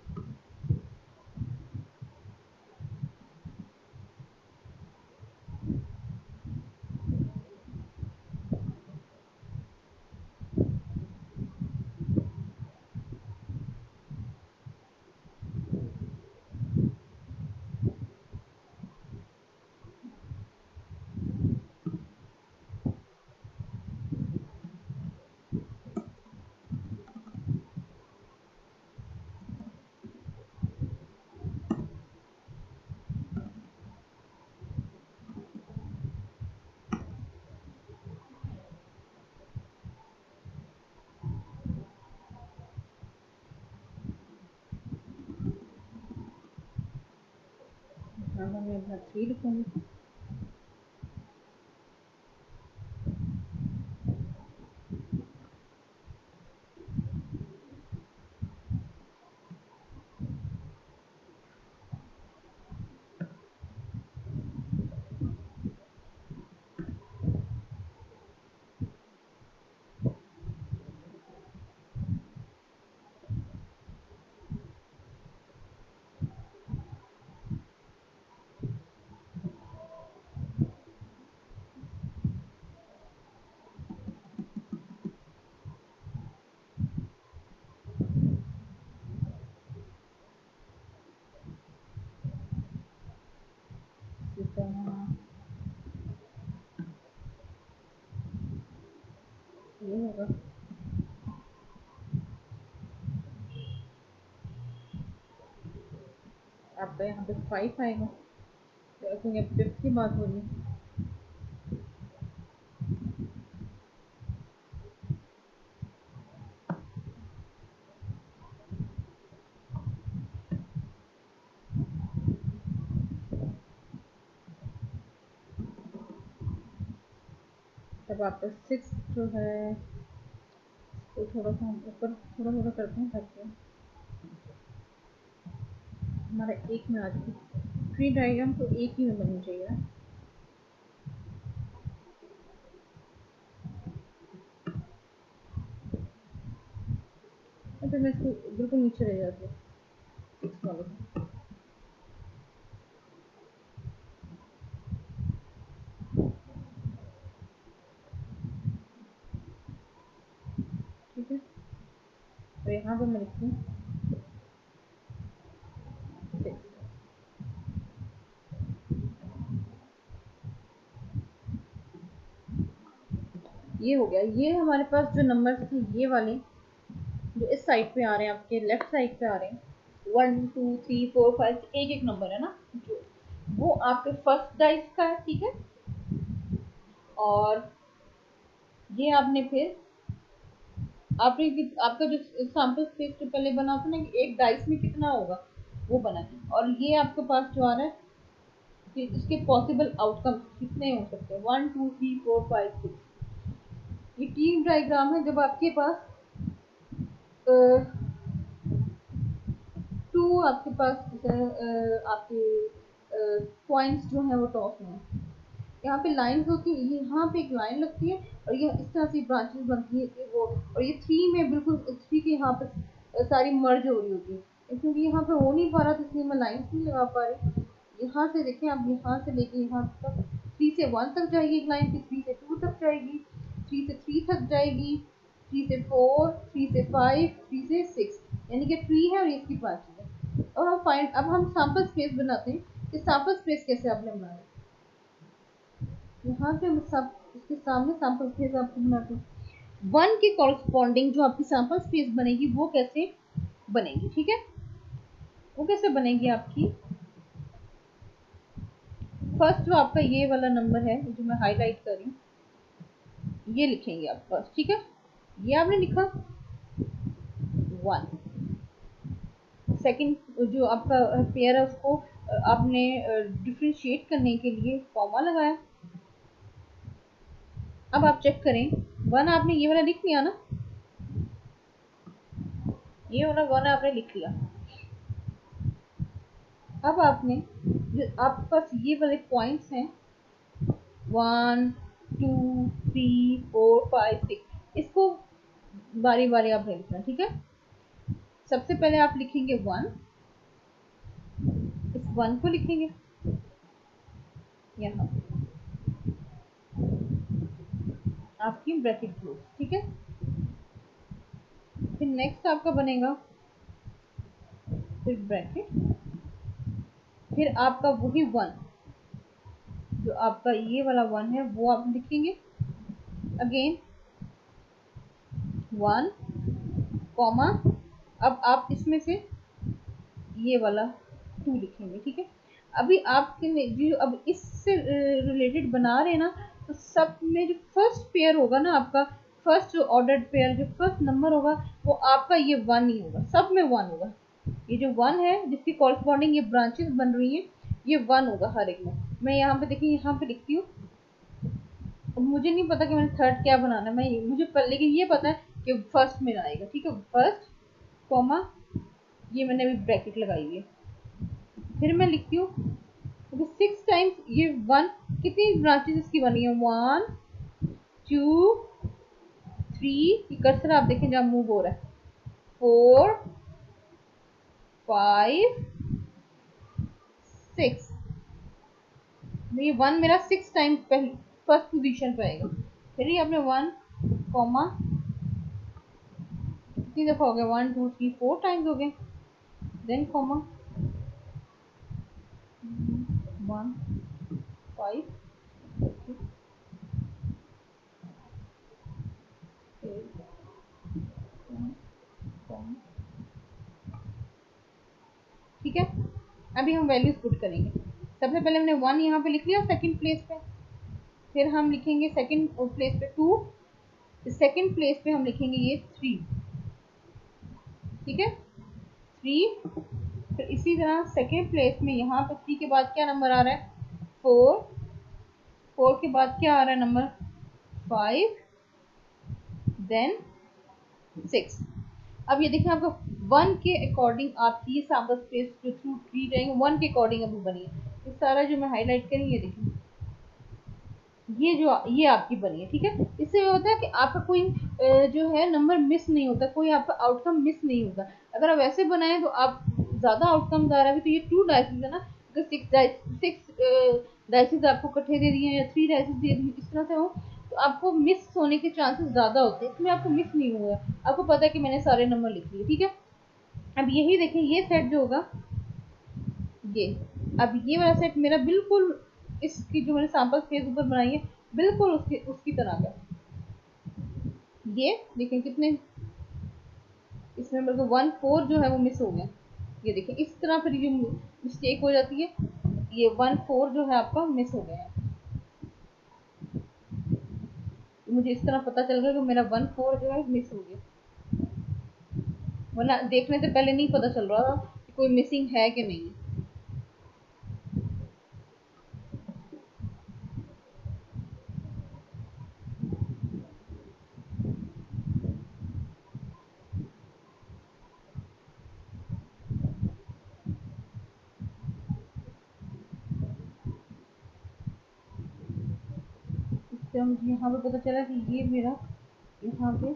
A: यहाँ मैं अपना 3 लिखूंगी। आपका यहाँ पे 5 आएगा, तो क्योंकि अब 5th की बात हो रही है। तब आपका 6 जो है तो थोड़ा सा हम ऊपर थोड़ा थोड़ा करते हैं ताकि हमारा एक में आ जाए। ट्री डायग्राम तो एक ही में बननी चाहिए ना। तो मैं इसको बिल्कुल नीचे ले जाती हूँ 6 वाले को। ठीक है, और यहाँ पे मैं लिखती हूँ 6। ये हो गया। ये हमारे पास जो नंबर थे ये वाले जो इस साइड पे आ रहे हैं, आपके लेफ्ट साइड पे आ रहे हैं, 1 2 3 4 5, एक एक नंबर है ना, जो वो आपके फर्स्ट डाइस का है। ठीक है, और ये आपने फिर आपने आपका जो सैंपल स्पेस जो पहले बना था ना कि एक डाइस में कितना होगा, वो बना है। और ये आपके पास जो आ रहा है कि इसके पॉसिबल आउटकम कितने हो सकते हैं, 1 2 3 4 5 6। ये टीम डायग्राम है जब आपके पास टू आपके पास आपके पॉइंट्स जो है वो टॉस में है। यहाँ पे लाइंस होती है, यहाँ पे एक लाइन लगती है और ये इस तरह से ब्रांचेस बनती है वो, और ये 3 में बिल्कुल 3 के यहाँ पे सारी मर्ज हो रही होती है। क्योंकि यहाँ पे हो नहीं पा रहा तो इसलिए मैं लाइन्स नहीं लगा पा रही। यहाँ से देखें आप, यहाँ से लेके यहाँ तक 3 से 1 तक जाएगी एक लाइन, फिर 3 से 2 तक जाएगी, 3 से 3 तक जाएगी, 3 से 4, 3 से 5, 3 से 6, यानी कि ट्री है और इसकी ब्रांचेस है। और हम फाइंड, अब हम सैंपल स्पेस बनाते हैं कि सैंपल स्पेस कैसे आपने बनाया। यहाँ पे सब इसके सामने सैंपल स्पेस आपको बनाते हैं। 1 के कॉरस्पॉन्डिंग जो आपकी सैंपल स्पेस बनेगी वो कैसे बनेगी, ठीक है, वो कैसे बनेगी आपकी। फर्स्ट जो आपका ये वाला नंबर है जो मैं हाईलाइट कर रही हूँ, ये लिखेंगे आप फर्स्ट। ठीक है, ये आपने लिखा 1। सेकंड जो आपका पेयर है उसको आपने डिफ्रेंशिएट करने के लिए कॉमा लगाया। अब आप चेक करें, 1 आपने ये वाला लिख लिया ना, ये वाला 1 आपने लिख लिया। अब आपने जो आपके पास ये वाले पॉइंट्स हैं 1 2 3 4 5 6, इसको बारी बारी आप लिखना। ठीक है, सबसे पहले आप लिखेंगे 1, इस 1 को लिखेंगे यहाँ आपकी ब्रैकेट क्लोज। ठीक है, फिर नेक्स्ट आपका बनेगा फिर ब्रैकेट, फिर आपका वही 1 जो आपका ये वाला 1 है वो आप लिखेंगे अगेन 1 कॉमा, अब आप इसमें से ये वाला 2 लिखेंगे। ठीक है, अभी आपके जो अब इससे रिलेटेड बना रहे हैं ना, तो सब में जो फर्स्ट पेयर होगा ना आपका, फर्स्ट जो ऑर्डर्ड पेयर जो फर्स्ट नंबर होगा वो आपका ये 1 ही होगा, सब में 1 होगा। ये जो 1 है जिसकी कॉरस्पॉन्डिंग ये ब्रांचेस बन रही हैं, ये 1 होगा हर एक में। मैं यहाँ पे देखिए यहाँ पे लिखती हूँ, मुझे नहीं पता कि मैंने थर्ड क्या बनाना है, मैं मुझे लेकिन ये पता है कि फर्स्ट में आएगा। ठीक है, फर्स्ट कॉमा, ये मैंने अभी ब्रैकेट लगाई है। फिर मैं लिखती हूँ तो 6 टाइम्स ये 1, कितनी ब्रांचेस इसकी बनी है, 1 2 3, कर्सर आप देखें जहाँ मूव हो रहा है, 4 5 6, ये 1 मेरा 6 टाइम्स फर्स्ट पोजीशन पे आएगा। फिर ये आपने 1 कॉमा, कितनी दफा हो गया, 1 2 3 4 टाइम्स हो गए, देन कॉमा 1 5 ठीक है, अभी हम वैल्यूज पुट करेंगे। सबसे पहले हमने 1 यहाँ पे लिख लिया सेकंड प्लेस पे, फिर हम लिखेंगे सेकंड प्लेस पे 2, सेकंड प्लेस पे हम लिखेंगे ये 3, ठीक है 3। फिर इसी तरह सेकंड प्लेस में यहाँ पे 3 के बाद क्या नंबर आ रहा है 4, 4 के बाद क्या आ रहा है नंबर 5, देन 6। अब ये देखिए आपको 1 के अकॉर्डिंग आपकी ये सैंपल स्पेस जो थ्रू ट्री रहेंगे 1 के अकॉर्डिंग अभी बनी है। ये सारा जो मैं हाईलाइट करी ये देखिए ये आपकी बनी है, ठीक है। इससे ये होता है कि आपका कोई जो है नंबर मिस नहीं होता, कोई आपका आउटकम मिस नहीं होता। अगर आप वैसे बनाए तो आप ज्यादा आउटकम आ रहा है, तो ये 2 डाइसेस है ना, अगर 6 डाइसेस आपको इकट्ठे दे दिए या 3 डाइसेस दे दिए इस तरह से हो तो आपको मिस होने के चांसेस ज्यादा होते हैं। इसमें आपको मिस नहीं होगा, आपको पता है कि मैंने सारे नंबर लिख लिए, ठीक है। अब यही देखें ये सेट जो होगा ये, अब ये वाला सेट मेरा बिल्कुल इसकी जो मैंने सैंपल स्पेस ऊपर बनाई है बिल्कुल उसकी तरह का। ये देखें कितने इस नंबर का 1 4 जो है वो मिस हो गया। ये देखें इस तरह फिर ये मिस्टेक हो जाती है, ये 1 4 जो है आपका मिस हो गया है। मुझे इस तरह पता चल गया कि मेरा 1 4 जो है मिस हो गया, वरना देखने से पहले नहीं पता चल रहा था कि कोई मिसिंग है कि नहीं। इससे मुझे यहाँ पे पता चला कि ये मेरा यहाँ पे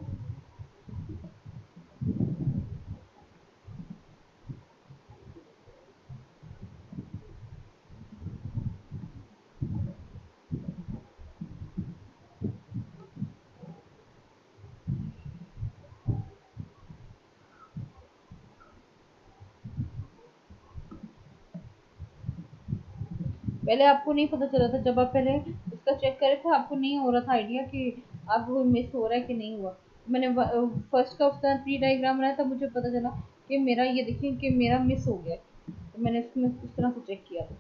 A: पहले आपको नहीं पता चला था, जब आप पहले उसका चेक करे थे आपको नहीं हो रहा था आइडिया कि आपको मिस हो रहा है कि नहीं हुआ। मैंने फर्स्ट का उसका ट्री डायग्राम बनाया तब मुझे पता चला कि मेरा ये देखिए कि मेरा मिस हो गया, तो मैंने इसमें उस तरह से चेक किया था।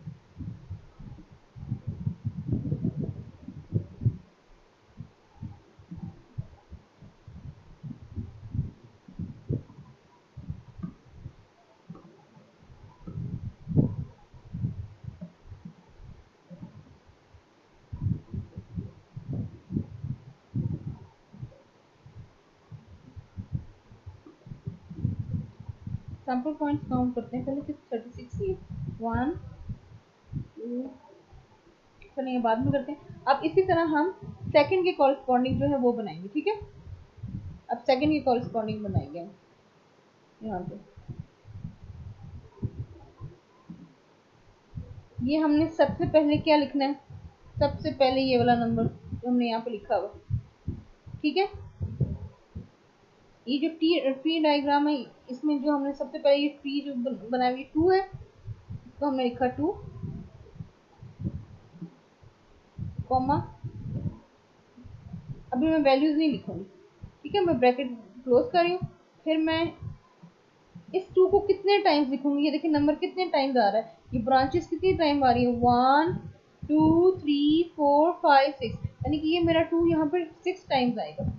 A: सैंपल पॉइंट्स काउंट करते हैं पहले, 36 ही 1 2, चलिए बाद में करते हैं। अब इसी तरह हम सेकंड के कॉरेस्पॉन्डिंग जो है वो बनाएंगे, ठीक है। अब सेकंड के कॉरेस्पॉन्डिंग बनाएंगे हम यहाँ पे। ये हमने सबसे पहले क्या लिखना है, सबसे पहले ये वाला नंबर जो हमने यहाँ पे लिखा हुआ, ठीक है। ये जो ट्री डायग्राम है इसमें जो हमने सबसे पहले ये ट्री जो बनाया हुआ 2 है, तो हमने लिखा 2 कॉमा, अभी मैं वैल्यूज नहीं लिखूंगी, ठीक है। मैं ब्रैकेट क्लोज कर रही हूँ, फिर मैं इस 2 को कितने टाइम्स लिखूंगी, ये देखिए नंबर कितने टाइम्स आ रहा है, ये ब्रांचेस कितनी टाइम आ रही है 1 2 3 4 5 6, यानी कि ये मेरा 2 यहाँ पर 6 टाइम्स आएगा।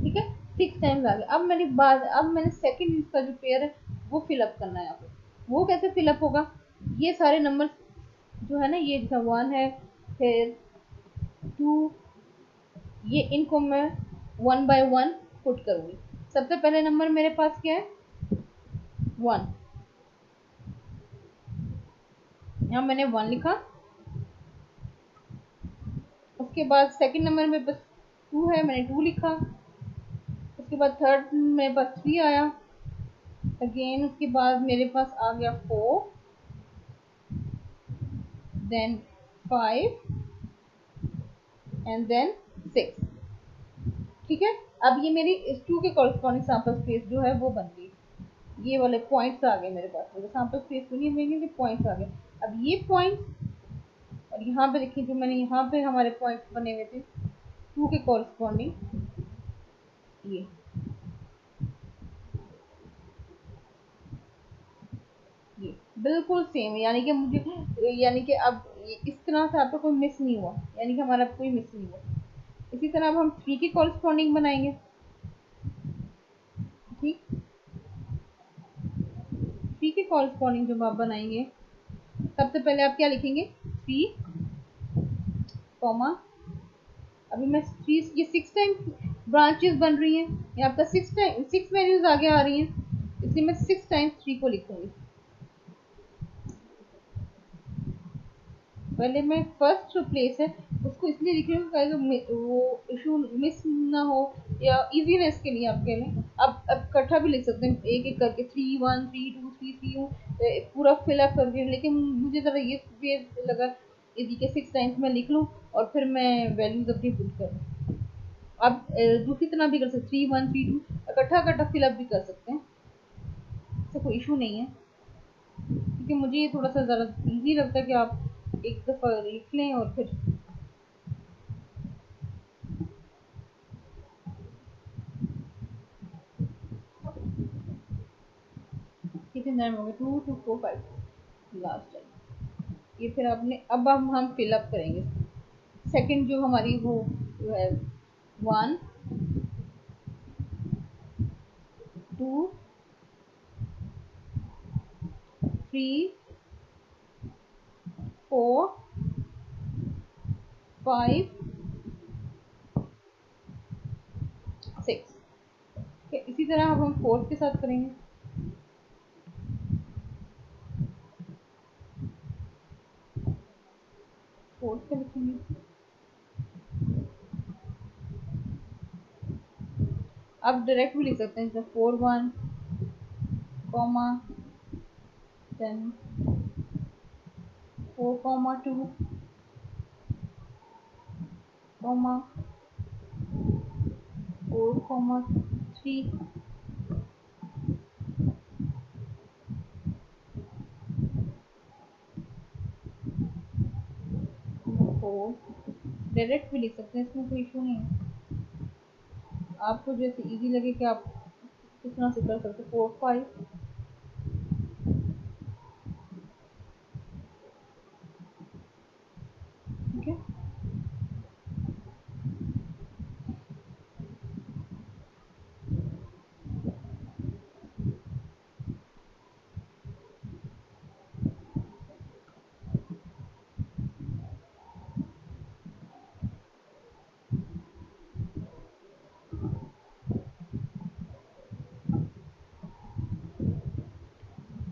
A: ठीक है 6 टाइम्स आ गया। अब मैंने सेकंड इसका जो पेयर है वो फिलअप करना है यहाँ पे। वो कैसे फिलअप होगा, ये सारे नंबर जो है ना, ये जैसा 1 है फिर 2, ये इनको मैं 1 बाय 1 पुट करूंगी। सबसे पहले नंबर मेरे पास क्या है 1, यहाँ मैंने 1 लिखा। उसके बाद सेकंड नंबर मेरे पास 2 है, मैंने 2 लिखा। उसके बाद थर्ड मेरे पास 3 आया अगेन। उसके बाद मेरे पास आ गया 4, देन 5 एंड देन 6। ठीक है, अब ये मेरी इस 2 के कॉरेस्पॉन्डिंग सैंपल स्पेस जो है वो बन गई। ये वाले पॉइंट्स आ गए मेरे पास, मेरे सैंपल स्पेस तो नहीं बनेंगे, पॉइंट्स आ गए। अब ये पॉइंट्स और यहाँ पे देखिए जो मैंने यहाँ पे हमारे पॉइंट्स बने हुए थे 2 के कॉरेस्पॉन्डिंग, ये बिल्कुल सेम है, यानी कि मुझे, यानी कि अब इस तरह से आपका कोई मिस नहीं हुआ, यानी कि हमारा कोई मिस नहीं हुआ। इसी तरह अब हम 3 के कॉरेस्पॉन्डिंग बनाएंगे। ठीक, 3 के कॉरेस्पॉन्डिंग जब आप बनाएंगे सबसे पहले आप क्या लिखेंगे, 3 कॉमा, अभी मैं 3, ये 6 टाइम ब्रांचेस बन रही हैं, ये आपका 6 वैल्यूज आगे आ रही हैं, इसलिए मैं 6 टाइम्स 3 को लिखूंगी। पहले मैं फर्स्ट जो प्लेस है उसको इसलिए लिख रही हूँ ताकि वो इशू मिस ना हो, या इजीनेस के लिए आपके लिए। अब इकट्ठा भी लिख सकते हैं एक एक करके, 3 1 3 2 3 3 पूरा फिलअप करके, लेकिन मुझे ज़रा ये लगा इजी के 6 टाइम्स मैं लिख लूँ और फिर मैं वैल्यूज अपनी पुट करूँ। अब दूसरी तरह भी कर सकते, 3 1 3 2 इकट्ठा फिलअप भी कर सकते हैं, इससे कोई इशू नहीं है। क्योंकि मुझे ये थोड़ा सा ज़रा इजी लगता है कि आप एक दफ़ा लिख लें और फिर कितने टाइम हो गए, 2 2 4 5 लास्ट टाइम। ये फिर आपने, अब हम फिलअप करेंगे। सेकंड जो हमारी वो जो है 1 2 3 4 5 6। इसी तरह अब हम फोर्थ के साथ करेंगे। फोर्थ का लिखेंगे, आप डायरेक्ट भी लिख सकते हैं, जैसे 4 1 कॉमा देन 4 2 कॉमा 4 3 4। डायरेक्ट भी लिख सकते हैं, इसमें कोई इशू नहीं है, आपको जैसे इजी लगे कि आप किस तरह से कर सकते। 4 5। ठीक है,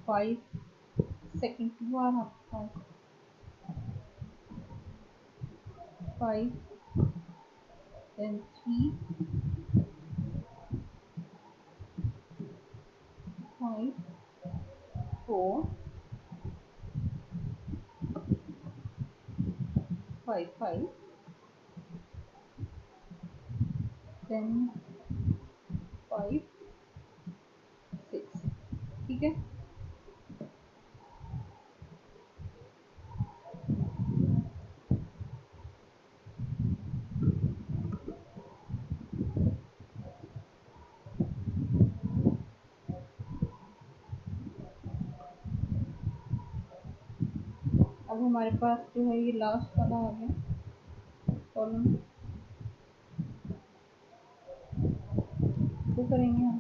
A: फाइव सेकेंड की बार आप 5 then 3 5 4 5 5 then 5 6। ठीक है, अब हमारे पास जो है ये लास्ट वाला आ गया कॉलम, तो करेंगे हम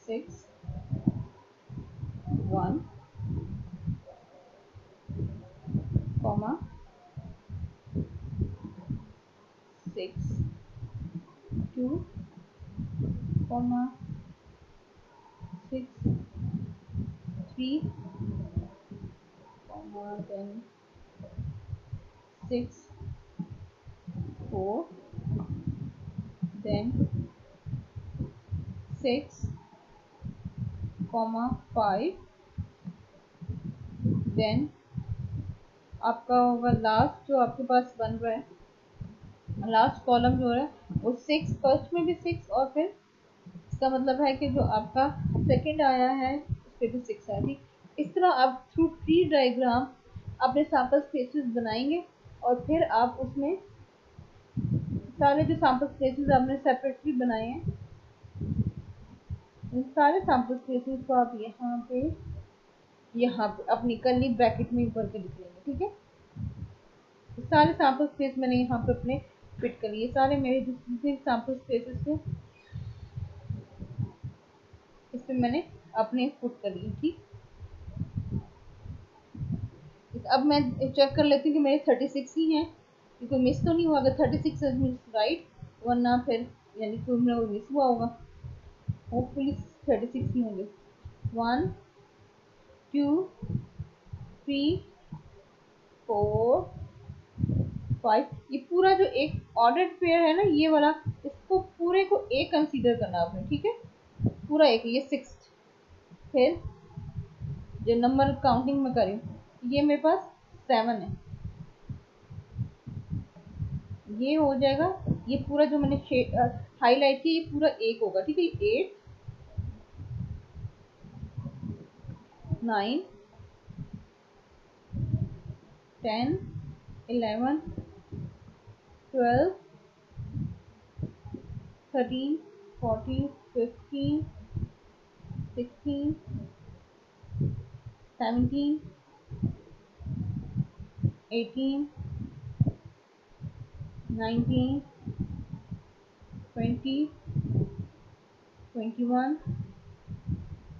A: 6 1 comma 6 2 comma 6 3 comma then 6 4 then 6 comma 5 then आपका होगा लास्ट जो आपके पास बन रहा है, लास्ट कॉलम जो है वो 6, फर्स्ट में भी 6 और फिर इसका मतलब है कि जो आपका सेकंड आया है उस पर भी 6 है। ठीक, इस तरह आप थ्रू ट्री डायग्राम अपने सैंपल स्पेसेस बनाएंगे और फिर आप उसमें सारे जो सैंपल स्पेसेस आपने सेपरेटली बनाए हैं इन सारे सैंपल स्पेसेस को आप यहाँ पे अपनी कर्ली ब्रैकेट में भर के लिख लेंगे। ठीक है, सारे सैंपल स्पेस मैंने यहाँ पे अपने फिट कर लिए, सारे मेरे जितने सैंपल स्पेसेस थे इस पे मैंने अपने पुट कर लिए। ठीक, अब मैं चेक कर लेती हूँ कि मेरे 36 ही हैं, कोई मिस तो नहीं हुआ। अगर 36 इज राइट, वरना फिर यानी कोई मेरा कोई मिस हुआ होगा। होपफुली 36 ही होंगे। 1 2 3 4 5, ये पूरा जो एक ऑर्डर्ड पेयर है ना ये वाला, इसको पूरे को एक कंसीडर करना आपने। ठीक है, पूरा एक, ये 6। फिर जो नंबर काउंटिंग में करें, ये मेरे पास 7 है, ये हो जाएगा। ये पूरा जो मैंने हाईलाइट किया ये पूरा एक होगा। ठीक है, 8 9 10 11 12 13 14 15 16 17 18 19 20 21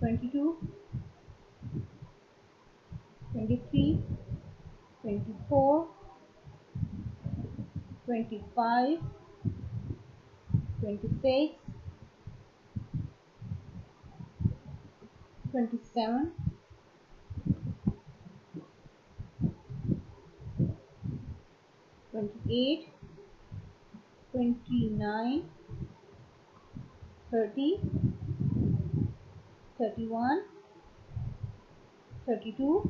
A: 22 23 24 25 26 27 28 29 30 31 32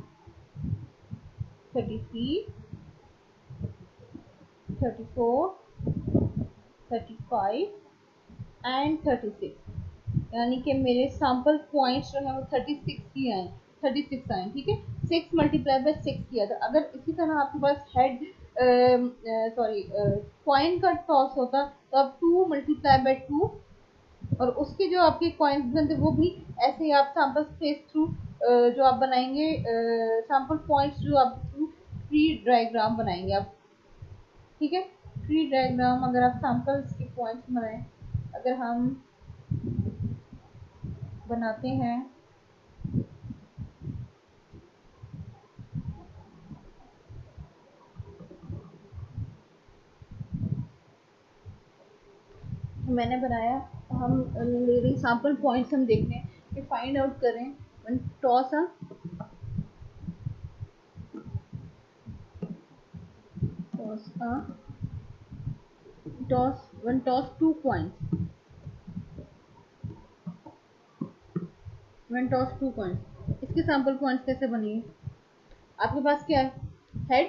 A: 33 34 35 एंड 36, यानी कि मेरे सैंपल पॉइंट्स जो है वो 36 ही आए, 36 आए। ठीक है, 6 मल्टीप्लाई बाय 6 किया था। अगर इसी तरह आपके पास हेड कॉइन का टॉस होता तो आप 2 मल्टीप्लाई बाय 2 और उसके जो आपके कॉइन्स बनते वो भी ऐसे ही आप सैंपल स्पेस थ्रू जो आप बनाएंगे, सैंपल पॉइंट्स जो आप थ्रू ट्री डायग्राम बनाएंगे आप। ठीक है, ट्री डायग्राम अगर आप सैंपल्स के पॉइंट्स बनाएं, अगर हम बनाते हैं मैंने बनाया, हम सैंपल पॉइंट्स हम देखने कि फाइंड आउट करें one toss one toss 2 coins, one toss 2 coins. इसके सैंपल पॉइंट्स कैसे बनेंगे? आपके पास क्या है, हेड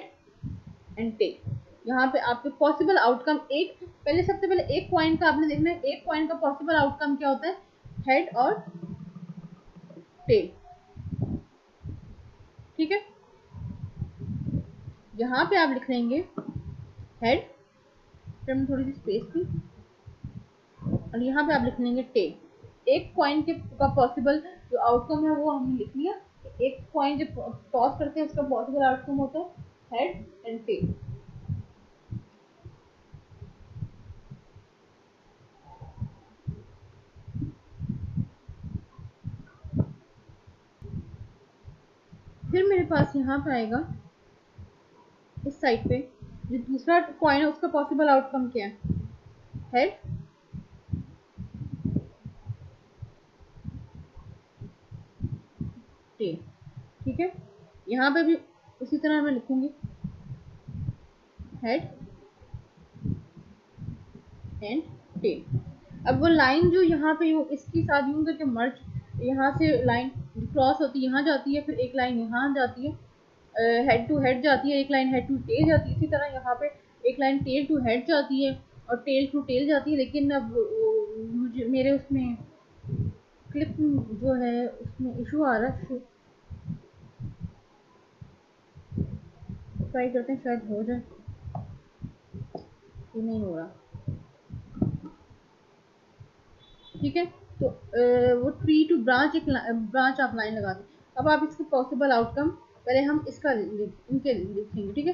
A: एंड टेल। यहाँ पे आपके पॉसिबल आउटकम एक, पहले सबसे पहले एक कॉइन का आपने देखना है, एक कॉइन का पॉसिबल आउटकम क्या होता है, हेड और टेल। ठीक है, यहाँ पे आप लिख लेंगे हेड, फिर हम थोड़ी सी स्पेस दी और यहाँ पे आप लिख लेंगे टेल। एक कॉइन के का पॉसिबल जो आउटकम है वो हमने लिख लिया। एक कॉइन जब टॉस करते हैं उसका पॉसिबल आउटकम होता है हेड एंड टेल। फिर मेरे पास यहाँ पे आएगा इस साइड पे जो दूसरा कॉइन है उसका पॉसिबल आउटकम क्या है, हेड टेल। ठीक है, यहाँ पे भी उसी तरह मैं लिखूंगी हेड एंड टेल। अब वो लाइन जो यहाँ पे इसके साथ यूं करके मर्ज, यहाँ से लाइन क्रॉस होती है यहाँ जाती है, फिर एक लाइन यहाँ जाती है, हेड टू हेड जाती है, एक लाइन हेड टू टेल जाती है, इसी तरह यहाँ पे एक लाइन टेल टू हेड जाती है और टेल टू टेल जाती है। लेकिन अब मुझे मेरे उसमें क्लिप जो है उसमें इशू आ रहा है, ट्राई करते हैं शायद हो जाए, ये नहीं हो रहा। ठीक है, तो वो ट्री टू ब्रांच, एक ब्रांच आप लाइन लगा दें। अब आप इसके पॉसिबल आउटकम पहले हम इसका इनके लिखेंगे। ठीक है,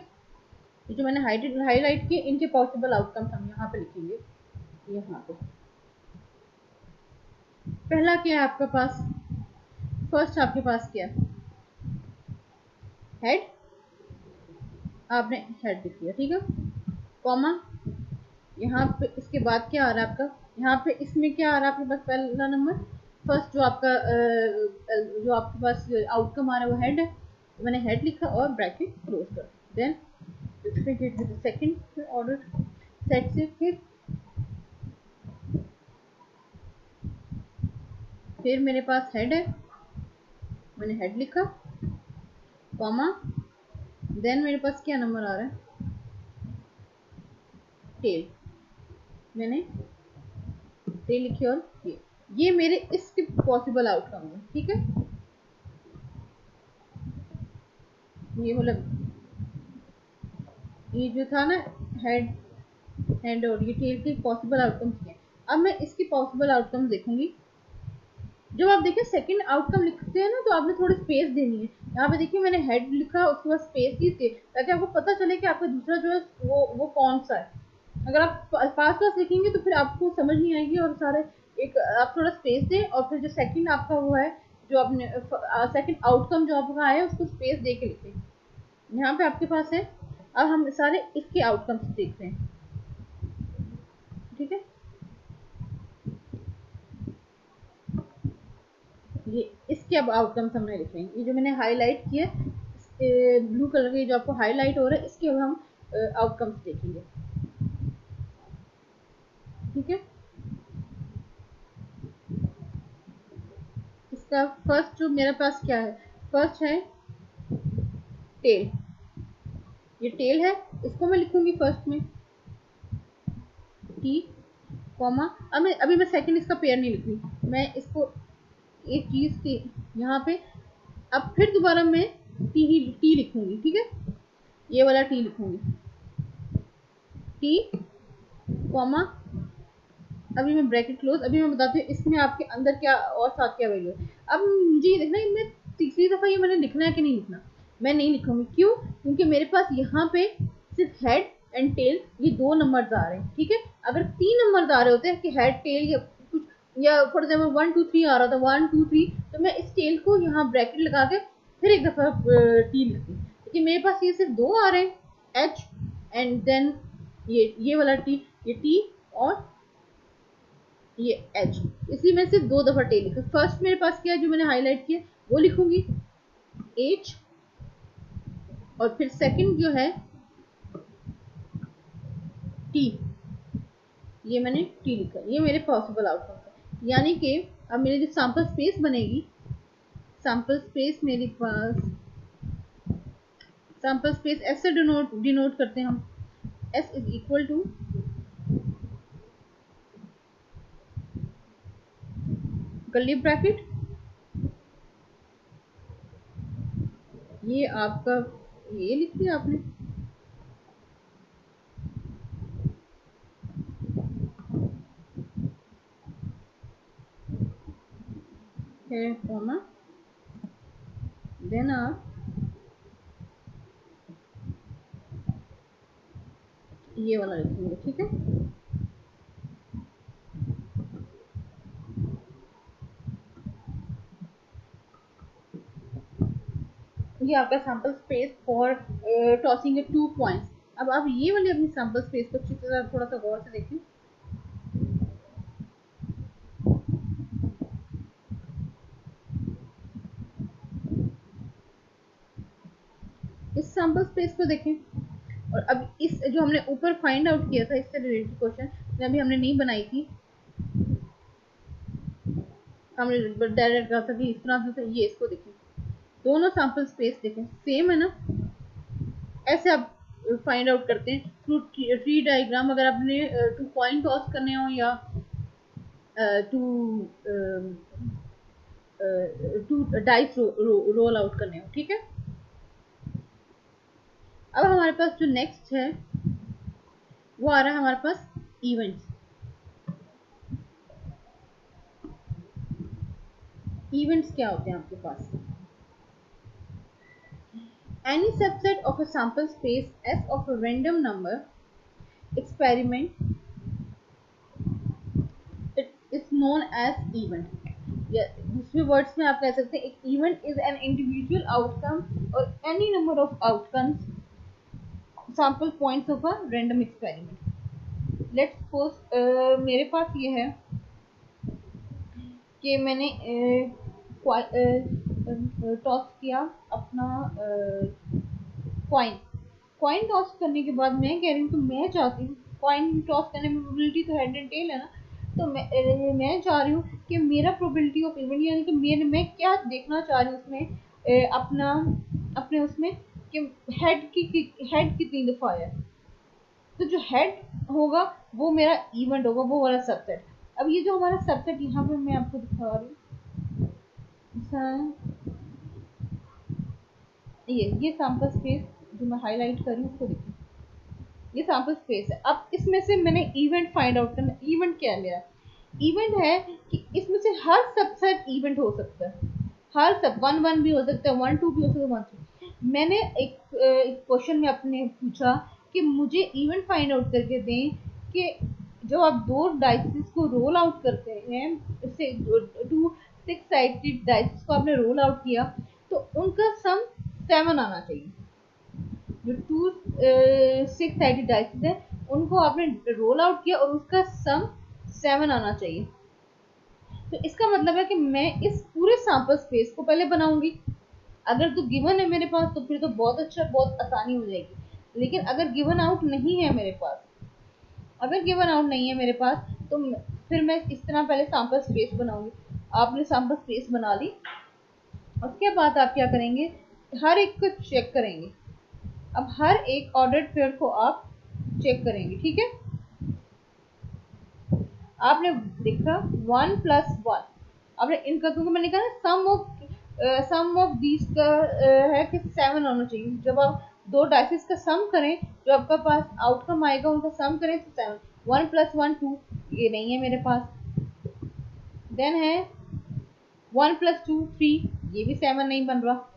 A: ये जो मैंने हाईलाइट किए इनके पॉसिबल आउटकम्स हम यहाँ पे लिखेंगे। यहाँ पे पहला क्या है आपके पास, फर्स्ट आपके पास क्या है, हेड, आपने हेड लिख दिया। ठीक है, कॉमा, यहाँ पे इसके बाद क्या आ रहा है आपका, यहाँ पे इसमें क्या आ रहा है आपके पास, पहला नंबर फर्स्ट जो आपका जो आपके पास आउटकम आ रहा है वो हेड है, तो मैंने हेड लिखा और ब्रैकेट क्लोज कर। देन सेकंड ऑर्डर सेट से फिर मेरे पास हेड है, मैंने हेड लिखा, कॉमा, देन मेरे पास क्या नंबर आ रहा है, टेल, मैंने टेल लिखी और ये मेरे इसके पॉसिबल आउटकम है। ठीक है, ये मतलब ये जो था ना हेड और ये टेल के पॉसिबल आउटकम्स हैं। अब मैं इसके पॉसिबल आउटकम्स देखूंगी। जब आप देखिए सेकंड आउटकम लिखते हैं ना तो आपने थोड़ी स्पेस देनी है। यहाँ पे देखिए मैंने हेड लिखा, उसके बाद स्पेस दी थी ताकि आपको पता चले कि आपका दूसरा जो है वो कौन सा है। अगर आप पास पास लिखेंगे तो फिर आपको समझ नहीं आएगी और सारे एक आप थोड़ा स्पेस दें और फिर जो सेकंड आपका वो है जो आपने सेकंड आउटकम जो आपका आया उसको स्पेस दे के लिखें। यहाँ पे आपके पास है, अब हम सारे इसके आउटकम्स देख रहे हैं। ठीक है, ये इसके अब आउटकम्स हमने लिखे हैं। ये जो मैंने हाईलाइट किए ब्लू कलर के जो आपको हाईलाइट हो रहा है इसके अब हम आउटकम्स देखेंगे। ठीक है, इसका फर्स्ट जो मेरे पास क्या है, फर्स्ट है टेल, ये टेल है, इसको मैं लिखूंगी फर्स्ट में टी, कॉमा, अब मैं अभी मैं सेकंड इसका पेयर नहीं लिख रही, मैं इसको एक चीज के यहाँ पे अब फिर दोबारा मैं टी लिखूंगी। ठीक है, ये वाला टी लिखूंगी, टी, कॉमा, अभी मैं ब्रैकेट क्लोज। अभी मैं बताती हूँ इसमें आपके अंदर क्या और साथ क्या वैल्यू है। अब मुझे ये देखना है मैं तीसरी दफा ये मैंने लिखना है कि नहीं लिखना। मैं नहीं लिखूंगी, क्यों, क्योंकि मेरे पास यहाँ पे सिर्फ हेड एंड टेल ये दो नंबर आ रहे हैं। ठीक है, अगर 3 नंबर आ रहे होते हैं कि हेड टेल या कुछ, या फॉर एग्जाम्पल 1 2 3 आ रहा था 1 2 3, तो मैं इस टेल को यहाँ ब्रैकेट लगा के फिर एक दफा टी लिखती। लेकिन मेरे पास ये सिर्फ दो आ रहे हैं, एच एंड देन ये वाला टी, ये टी और ये एच, इसलिए मैं सिर्फ दो दफा टे लिखा। फर्स्ट मेरे पास क्या है जो मैंने हाईलाइट किया वो लिखूंगी एच, और फिर सेकंड जो है टी, ये मैंने टी लिखा, ये मेरे पॉसिबल आउटकम है। यानी कि अब मेरी जो सैंपल स्पेस बनेगी, सैंपल स्पेस मेरे पास, सैंपल स्पेस ऐसे डिनोट करते हैं हम, S is equal to curly bracket, ये आपका ये लिख दिया आपने, है कॉमा, देन आप ये वाला लिखेंगे। ठीक है, ये आपका sample space for tossing a 2 points. अब आप ये वाली अपनी सैंपल स्पेस को अच्छी तरह थोड़ा सा गौर से देखें। इस सैंपल स्पेस को देखें और अब इस जो हमने ऊपर फाइंड आउट किया था इससे रिलेटेड क्वेश्चन अभी हमने नहीं बनाई थी, हमने डायरेक्ट कहा था कि इस तरह से, ये इसको देखें, दोनों सैंपल स्पेस देखें सेम है ना, ऐसे आप फाइंड आउट करते हैं थ्रू ट्री डायग्राम। अगर आपने टू कॉइन टॉस करने हो या two two dice roll out करने हो, ठीक है। अब हमारे पास जो नेक्स्ट है वो आ रहा है हमारे पास इवेंट्स। इवेंट्स क्या होते हैं आपके पास? Any subset of a sample space S of a random number experiment, it is known as event। या दूसरे वर्ड्स में आप कह सकते हैं एक event is an individual outcome और any number of outcomes sample points of a random experiment. Let's suppose मेरे पास ये है कि मैंने टॉस किया अपना कॉइन। कॉइन टॉस करने के बाद मैं कह रही हूँ तो मैं चाहती हूँ, कॉइन टॉस करने में प्रोबेबिलिटी तो हेड एंड टेल है ना, तो मैं चाह रही हूँ कि मेरा प्रोबेबिलिटी ऑफ इवेंट यानी कि मैं क्या देखना चाह रही हूँ उसमें अपना अपने उसमें कि हेड कितनी दफा है। तो जो हेड होगा वो मेरा इवेंट होगा, वो वाला सबसेट। अब ये जो हमारा सबसेट यहाँ पे मैं आपको दिखा रही हूँ, ये सैंपल स्पेस जो मैं हाईलाइट कर रही हूँ उसको देखिए, ये सैंपल स्पेस है। अब इसमें से मैंने इवेंट फाइंड आउट करना। इवेंट क्या है मेरा? इवेंट है कि इसमें से हर सबसेट इवेंट हो सकता है, हर सब 1 1 भी हो सकता है, 1 2 भी हो सकता है, 1 3। मैंने एक क्वेश्चन में अपने पूछा कि मुझे इवेंट फाइंड आउट करके दें कि जब आप दो डाइसेस को रोल आउट करते हैं, इससे 2 6 साइडेड डाइसेस को आपने रोल आउट किया तो उनका सम 7 आना चाहिए। जो 2 6 साइडेड डाइसेस है उनको आपने रोल आउट किया और उसका सम 7 आना चाहिए। तो इसका मतलब है कि मैं इस पूरे सैंपल स्पेस को पहले बनाऊंगी। अगर तो गिवन है मेरे पास तो फिर तो बहुत अच्छा, बहुत आसानी हो जाएगी। लेकिन अगर गिवन आउट नहीं है मेरे पास, अगर गिवन आउट नहीं है मेरे पास तो फिर मैं इस तरह पहले सैंपल स्पेस बनाऊंगी। आपने सैंपल स्पेस बना ली, उसके बाद आप क्या करेंगे, हर एक को चेक करेंगे। अब हर एक ऑर्डर्ड पेयर को आप चेक करेंगे, ठीक है। आपने देखा 1 + 1, आपने इनका, क्योंकि मैंने कहा ना सम ऑफ दीज का है कि 7 होना चाहिए। जब आप दो डाइसेस का सम करें, जो आपका पास आउटकम आएगा उनका सम करें तो 7। 1 + 1 2, ये नहीं है मेरे पास। देन है 1 + 2 3, ये भी 7 नहीं बन रहा।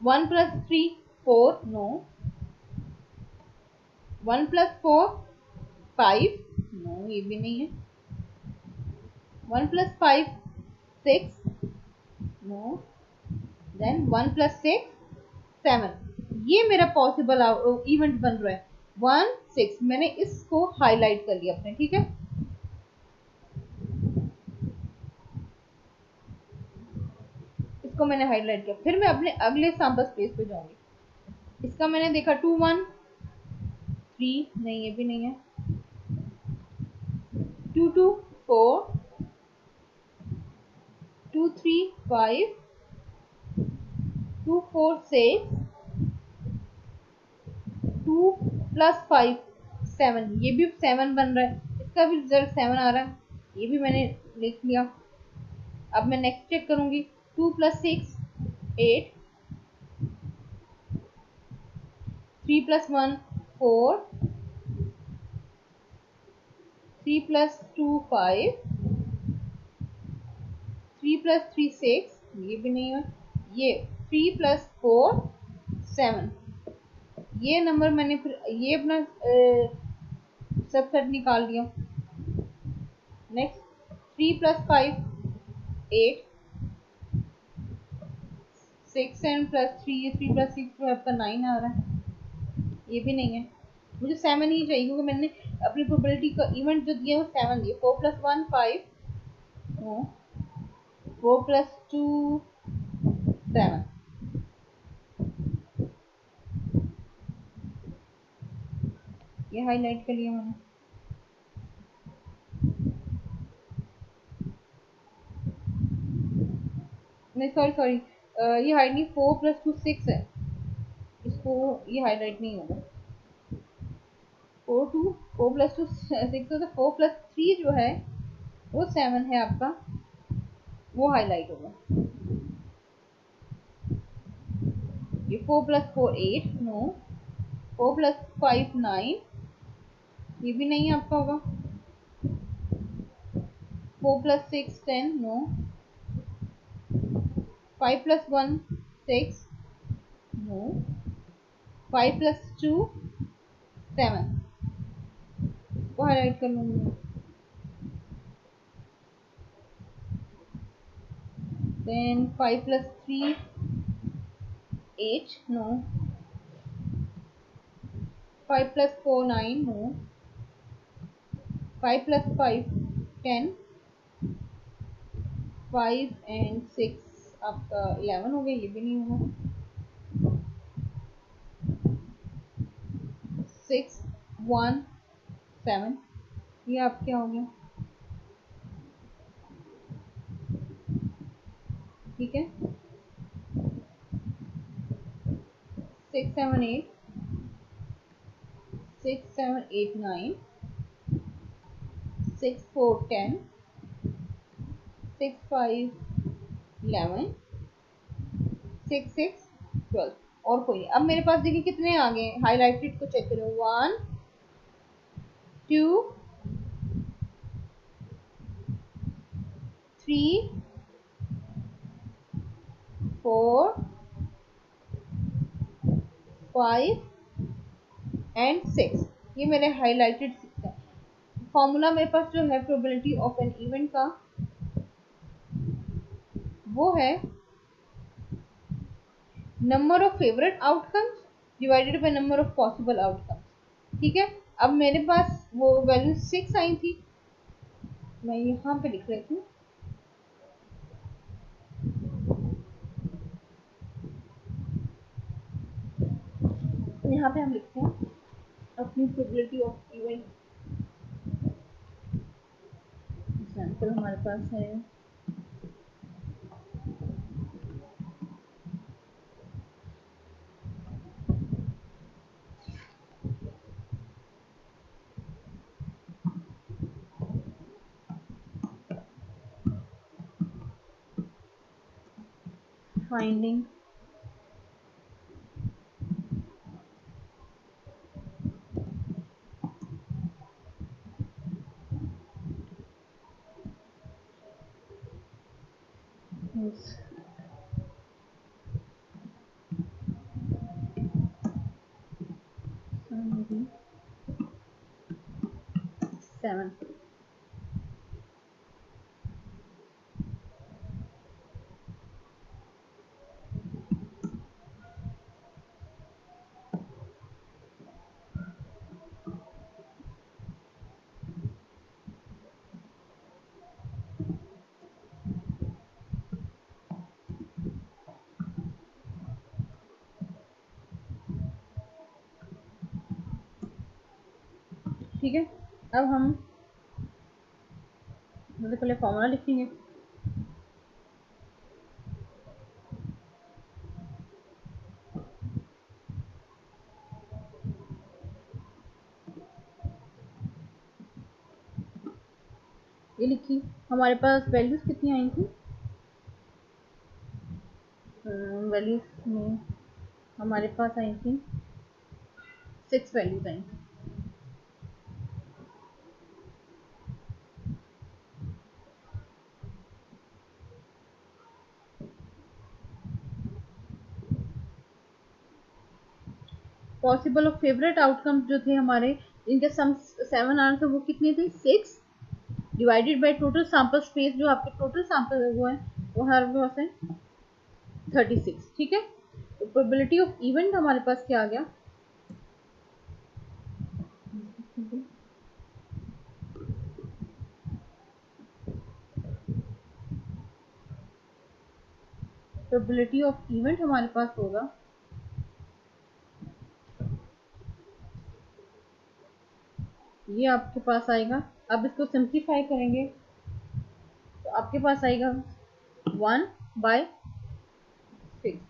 A: 1 + 3 4, नो। 1 + 4 5, नो, ये भी नहीं है। 1 + 5 6, नो। देन 1 + 6 7, ये मेरा पॉसिबल इवेंट बन रहा है। 1 6, मैंने इसको हाईलाइट कर लिया अपने, ठीक है। इसको मैंने हाईलाइट किया, फिर मैं अपने अगले सैंपल स्पेस पे जाऊंगी। इसका मैंने देखा 2 1 3, नहीं, ये भी नहीं है। 2 2 4 2 3 5 2 4 6 2 + 5 7, ये भी 7 बन रहा है। इसका भी रिजल्ट 7 आ रहा है, ये भी मैंने लिख लिया। अब मैं नेक्स्ट चेक करूंगी। 2 + 6 8, 3 + 1 4, 3 + 2 5, 3 + 3 6, ये भी नहीं है। ये 3 + 4 7, ये नंबर मैंने फिर ये अपना सबसेट निकाल लिया। नेक्स्ट 3 + 5 8, 6 and +3, ये 3 + 6 जो आपका 9 आ रहा है, ये भी नहीं है। मुझे 7 ही चाहिए क्योंकि मैंने अपनी प्रोबेबिलिटी का इवेंट जो दिया है वो 7 दिया। 4 + 1 5, नो। 4 + 2 7, ये हाईलाइट कर लिया मैंने। नहीं, सॉरी सॉरी, ये हाइड नहीं, 4 + 2 6 है, इसको ये हाईलाइट नहीं होगा। 4 + 2 6 होता है, 4 + 3 जो है वो 7 है आपका, वो हाईलाइट होगा। ये 4 + 4 8, नो। 4 + 5 9, ये भी नहीं आपका होगा। 4 + 6 10, नो। 5 + 1 6, नो। 5 + 2 7, वो हाईलाइट कर लूंगी। Then 5 + 3 8, no. 5 + 4 9, नो। 5 + 5 10, 5 and 6 आपका 11 हो गया, ये भी नहीं होगा। 6 1 7, ये आप क्या हो गया, ठीक है। 6 7 8, 6 7 8 9, 6 4 10, 6 5 11, 6 6 12, और कोई नहीं। अब मेरे पास देखिए कितने आ गए हाईलाइटेड, को चेक करो। 1 2 3 4 5 एंड 6, ये मेरे हाईलाइटेड 6 है। फॉर्मूला मेरे पास जो है प्रोबेबिलिटी ऑफ एन इवेंट का, वो है number of favourite outcomes divided by number of possible outcomes, ठीक है। अब मेरे पास वो वैल्यू 6 आई थी, मैं यहाँ पे लिख रही हूँ, यहाँ पे हम लिखते हैं अपनी प्रोबेबिलिटी ऑफ इवेंट। एग्जाम्पल हमारे पास है finding is 7, ठीक है। अब हम सबसे पहले फॉर्मूला लिखेंगे। ये लिखी, हमारे पास वैल्यूज कितनी आई थी, वैल्यूज में हमारे पास आई थी 6 वैल्यूज आई थी। पॉसिबल और फेवरेट आउटकम्स जो थे हमारे, इनके सम 7 आने थे, वो कितने थे, 6 divided by total sample space, जो आपके टोटल सैंपल है वो हमारे पास है 36, ठीक है। तो प्रोबेबिलिटी ऑफ इवेंट हमारे पास क्या आ गया, प्रोबेबिलिटी ऑफ इवेंट हमारे पास होगा ये आपके पास आएगा। अब इसको सिंप्लीफाई करेंगे तो आपके पास आएगा 1/, फिक्स।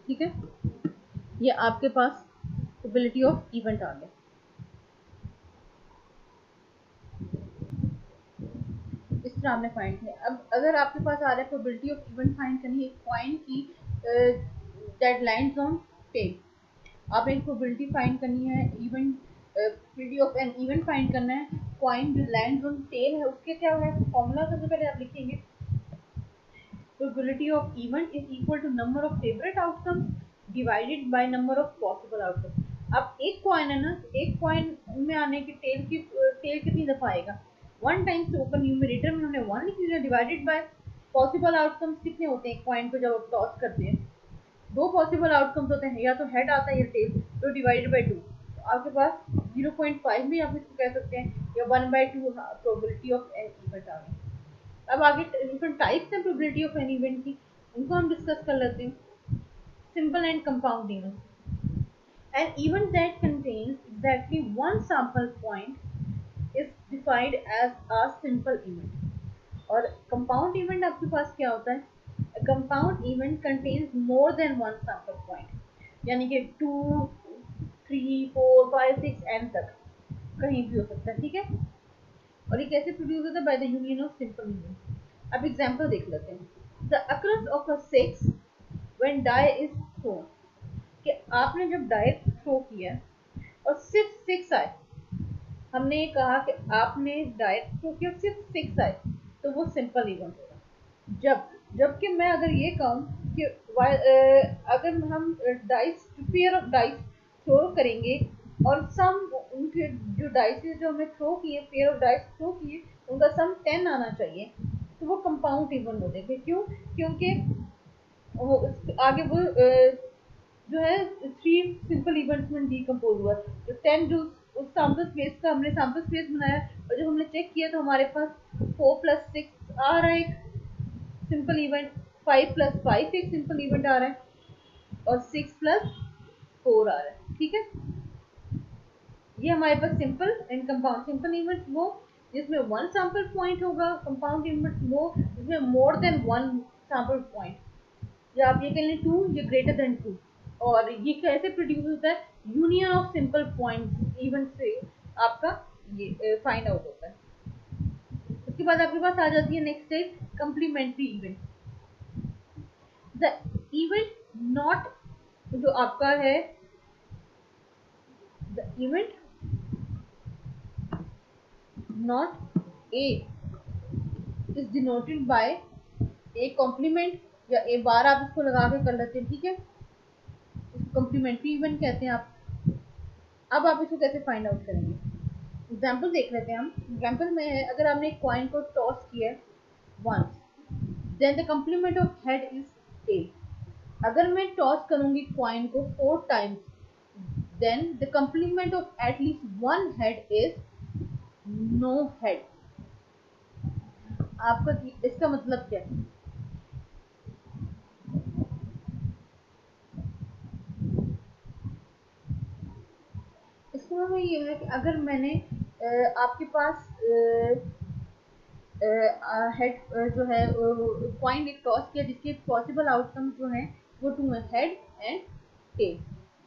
A: ठीक है, ये आपके पास प्रोबेबिलिटी ऑफ इवेंट आ गया। इस तरह आपने फाइंड किया। अब अगर आपके पास आ रहा है प्रोबेबिलिटी ऑफ इवेंट फाइंड करनी है कॉइन की डेडलाइंस ऑन टेल, आप एक प्रोबेबिलिटी फाइंड करनी है event probability of an event find करना है कॉइन जो लैंड्स ऑन टेल है उसके क्या है फॉर्मूला। सबसे पहले आप लिखेंगे probability of event is equal to number of favorite outcomes divided by number of possible outcomes। अब एक कॉइन है ना, एक कॉइन में आने की टेल कितनी दफा आएगा, वन टाइम। तो ऊपर न्यूमरेटर में हमने वन लिख दिया, डिवाइडेड बाय पॉसिबल आउटकम्स कितने होते हैं कॉइन को जब आप टॉस करते हैं, दो पॉसिबल आउटकम्स होते हैं, या तो हेड आता है या टेल, तो डिवाइडेड बाय 2। तो आपके पास 0.5 भी आप इसको कह सकते हैं, या 1/2 प्रोबेबिलिटी ऑफ एन इवेंट आ गई। अब आगे डिफरेंट टाइप्स हैं प्रोबेबिलिटी ऑफ एन इवेंट की, उनको हम डिस्कस कर लेते हैं। Simple and compound event. An event that contains exactly one sample point is defined as a simple event. और कंपाउंड इवेंट आपके पास क्या होता है, compound event contains more than one sample point, यानी कि 2, 3, 4, 5, 6 एन तक कहीं भी हो सकता है। ठीक है, और ये कैसे प्रोड्यूस होता है, by the union of simple event. अब एग्जांपल देख लेते हैं। The occurs of a 6 when die is thrown, कि आपने जब डाई थ्रो किया और सिर्फ 6 आए, हमने ये कहा कि आपने डाई थ्रो किया सिर्फ 6 आए, तो वो सिंपल इवेंट होगा। जबकि मैं अगर ये कहूँ कि अगर हम dice pair of dice throw करेंगे और सम उनके जो डाइसेस जो हमने थ्रो किए, पेयर ऑफ डाइस थ्रो किए, उनका सम 10 आना चाहिए, तो वो कंपाउंड इवेंट होते हैं। क्यों? क्योंकि वो आगे वो जो है 3 सिंपल इवेंट्स में डीकंपोज हुआ। तो 10 जो उस सैंपल स्पेस का हमने सैंपल स्पेस बनाया, और जब हमने चेक किया तो हमारे पास 4 + 6 आ रहा है सिंपल इवेंट, 5 + 5 एक सिंपल इवेंट आ रहा है, और 6 + 4 आ रहा है। ठीक है, ये हमारे पास simple and compound. Simple event वो जिसमें वन सैंपल पॉइंट होगा, कंपाउंड इवेंट वो जिसमें more than one sample point, या आप ये कह लें 2 या ग्रेटर देन 2। और ये कैसे प्रोड्यूस होता है, union of simple point event से आपका ये फाइंड आउट होता है। उसके बाद आपके पास आ जाती है नेक्स्ट है complementary event. The event not, जो आपका है the event not A is denoted by A complement, या ए बार आप इसको लगा के कर लेते हैं। ठीक है, इसको कॉम्प्लीमेंट्री इवेंट कहते हैं आप। अब आप इसको कैसे फाइंड आउट करेंगे, एग्जाम्पल देख लेते हैं हम। एग्जाम्पल में है, अगर आपने एक कॉइन को टॉस किया है once, then the complement of head is tail. अगर मैं टॉस करूंगी कॉइन को 4 times, then the complement of at least one head is no head. आपका इसका मतलब क्या है, इसका मतलब ये है कि अगर मैंने आपके पास हेड जो है कॉइन एक टॉस किया जिसके पॉसिबल आउटकम जो है वो 2 है, हेड एंड टेल,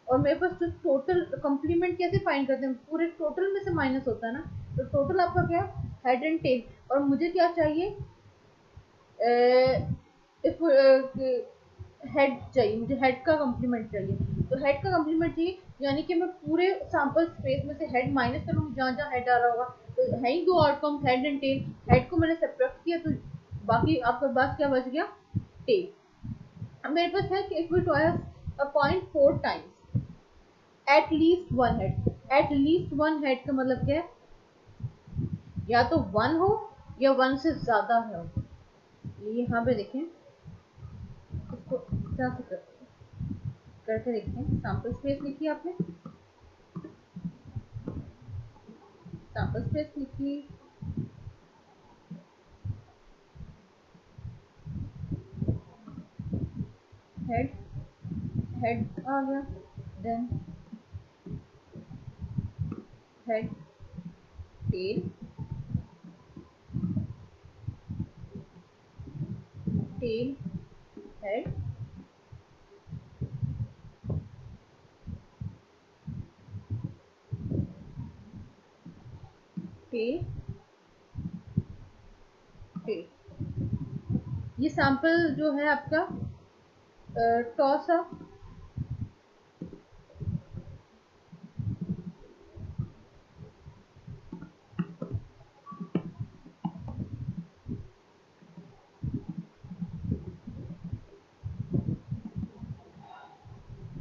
A: और मेरे पास जो टोटल कंप्लीमेंट कैसे फाइंड करते हैं, पूरे टोटल में से माइनस होता है ना, तो टोटल आपका क्या है, हेड एंड टेल। और मुझे क्या चाहिए, इफ हेड चाहिए, मुझे हेड का कंप्लीमेंट चाहिए। तो हेड का कंप्लीमेंट चाहिए, यानी कि मैं पूरे सैंपल स्पेस में से हेड माइनस करूँगी, जहाँ जहाँ हेड आ रहा होगा। तो है ही 2 outcome, head and tail. Head को मैंने सब्ट्रैक्ट किया, तो बाकी आपके पास क्या बच गया, टेल। अब मेरे पास है कि if we toss a point 4 times, at least one head. At least one head का मतलब क्या है, या तो 1 हो या 1 से ज्यादा है। यहाँ पे देखें, इसको क्या करके देखें, सैंपल स्पेस लिखी आपने, सैंपल स्पेस लिखी, हेड, हेड आ गया, देन हेड, टेल, टेल, पे पे। ये सैंपल जो है आपका टॉस है,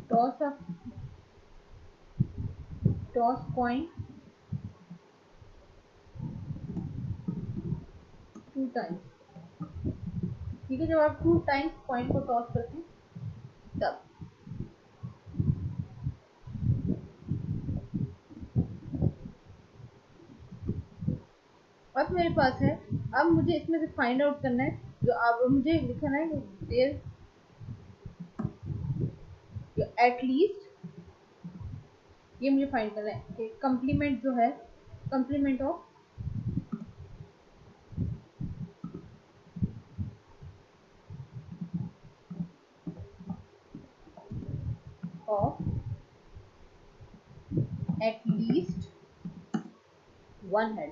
A: टॉस है, टॉस कॉइन 2 टाइम्स। ठीक है, जब आप 2 टाइम्स कॉइन को टॉस करते हैं तब। अब मेरे पास है, अब मुझे इसमें से फाइंड आउट करना है, जो अब मुझे लिखना है देयर एटलीस्ट, ये मुझे फाइंड करना है कि कंप्लीमेंट जो है, complement of at least one head.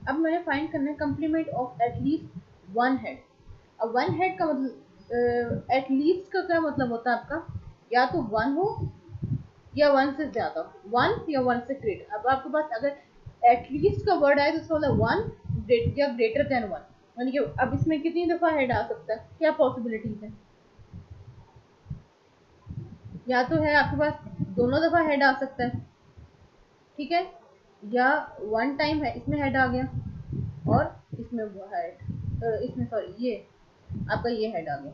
A: अब मुझे फाइंड करना है complement of at least one head. अब वन हेड का मतलब एटलीस्ट का क्या मतलब होता है आपका, या तो वन हो या वन से ज्यादा, वन या वन से ग्रेटर। अब आपके पास अगर एटलीस्ट का वर्ड आए तो उसका मतलब वन या ग्रेटर देन वन, यानी कि अब इसमें कितनी दफा हेड आ सकता है, क्या पॉसिबिलिटीज है। या तो है आपके पास दोनों दफा हेड आ सकता है, ठीक है, या वन टाइम है इसमें हेड आ गया, और इसमें वो हेड, इसमें सॉरी ये आपका ये हेड आ गया।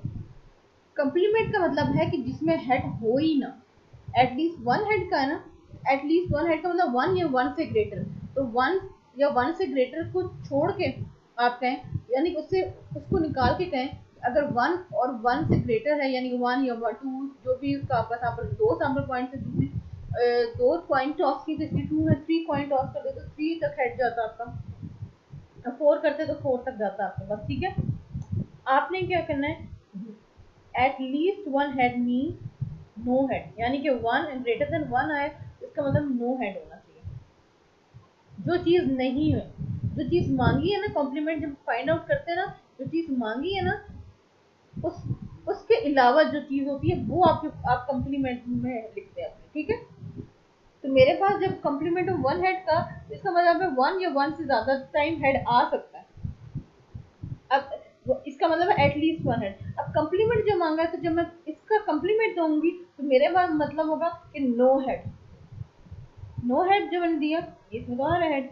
A: कंप्लीमेंट का मतलब है कि जिसमें हेड हो ही ना, एटलीस्ट वन हेड का है ना, एटलीस्ट वन हेड का मतलब वन या वन से ग्रेटर, तो वन या वन से ग्रेटर को छोड़ के आप कहें, यानी उससे उसको निकाल के कहें अगर वन और वन से ग्रेटर है, यानी वन या टू, जो भी उसका आपका सैंपल, दो सैंपल पॉइंट से जिसमें दो पॉइंट टॉस की, तो टू है, थ्री पॉइंट टॉस कर दे तो थ्री तक हेड जाता आपका, फोर करते तो फोर तक जाता आपके पास। ठीक है, आपने क्या करना है, at least one head mean no head, यानी कि वन ग्रेटर देन वन आए, इसका मतलब नो हेड होना चाहिए। जो चीज नहीं है, जो चीज मांगी है ना, कॉम्प्लीमेंट जब फाइंड आउट करते हैं ना, जो चीज मांगी है ना, उस उसके अलावा जो चीज होती है वो आप कॉम्प्लीमेंट में लिखते हैं। ठीक है, तो मेरे पास जब कॉम्प्लीमेंट ऑफ वन हेड का, इसका मतलब है वन या वन से ज्यादा टाइम हेड आ सकता है। अब इसका मतलब है एटलीस्ट वन हेड। अब कॉम्प्लीमेंट जो मांगा है, तो जब मैं इसका कॉम्प्लीमेंट दूंगी तो मेरे पास मतलब होगा कि नो हेड। नो हेड जो मैंने दिया, इसमें तो आ रहा है हेड,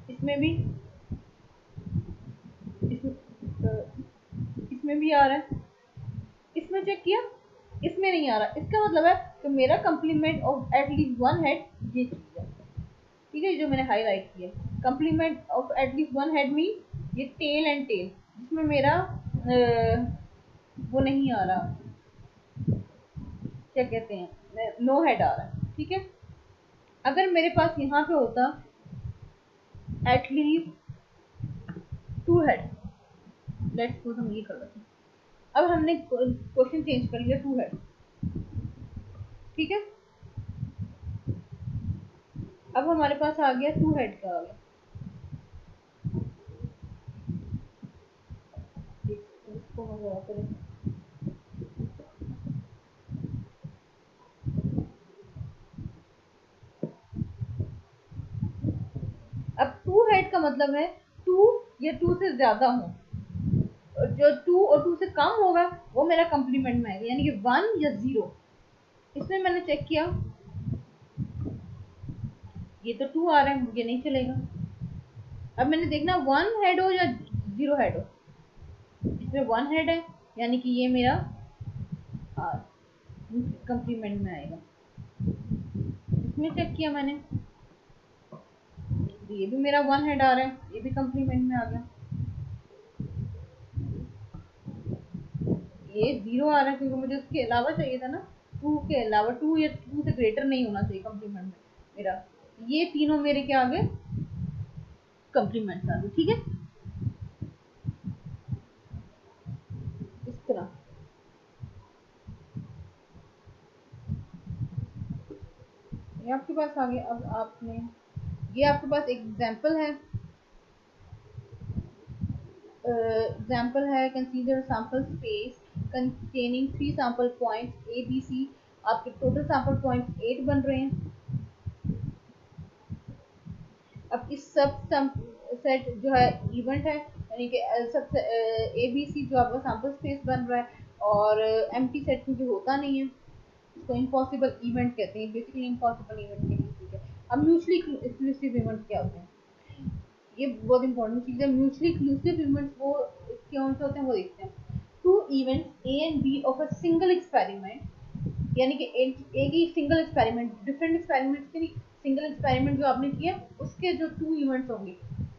A: इसमें भी, इसमें भी आ रहा है, इसमें चेक किया, इसमें नहीं आ रहा, इसका मतलब है कि मेरा complement of at least one head ये चीज है। ठीक है, जो मैंने हाईलाइट किया, complement of at least one head mean ये टेल एंड टेल, जिसमें मेरा वो नहीं आ रहा, क्या कहते हैं, नो हेड आ रहा है। ठीक है, अगर मेरे पास यहाँ पे होता at least to head, let's suppose हम ये कर लेते हैं, अब हमने क्वेश्चन चेंज कर लिया, टू हेड। ठीक है, अब हमारे पास आ गया टू हेड का आ गया, इसको हम जरा करें, अब टू हेड का मतलब है टू या टू से ज्यादा हो, जो टू और टू से कम होगा वो मेरा कॉम्प्लीमेंट में आएगा, यानी कि वन या जीरो। इसमें मैंने चेक किया, ये तो टू आ रहा है, मुझे नहीं चलेगा। अब मैंने देखना वन हेड हो या जीरो हेड हो, इसमें वन हेड है यानी कि ये मेरा कॉम्प्लीमेंट में आएगा। इसमें चेक किया मैंने, ये भी मेरा वन हेड आ रहा है, ये भी कॉम्प्लीमेंट में आ गया। ये जीरो आ रहा है क्योंकि मुझे उसके अलावा चाहिए था ना, टू के अलावा, टू या टू से ग्रेटर नहीं होना चाहिए कॉम्प्लीमेंट में मेरा। ये तीनों मेरे क्या आ गए, कॉम्प्लीमेंट आ गए। ठीक है, इस तरह ये आपके पास आ गया। अब आपने ये आपके पास एक एग्जाम्पल है consider sample space containing 3 sample points A B C. आपके टोटल सैंपल पॉइंट्स 8 बन रहे हैं। अब इस सब सेट जो है इवेंट है, यानी कि सब ए बी सी जो आपका सैंपल स्पेस बन रहा है और एम्प्टी सेट मुझे होता नहीं है, इसको इम्पॉसिबल इवेंट कहते हैं। बेसिकली इम्पॉसिबल इवेंट के लिए है। अब म्यूचुअली एक्सक्लूसिव इवेंट क्या होते हैं, ये बहुत इंपॉर्टेंट चीज है। म्यूचुअली एक्सक्लूसिव इवेंट्स वो कौन से होते हैं वो देखते हैं। Two events A and B of a single experiment, यानी कि एक ही सिंगल एक्सपेरिमेंट, डिफरेंट एक्सपेरिमेंट्स के नहीं, सिंगल एक्सपेरिमेंट जो आपने किया उसके जो 2 इवेंट्स होंगे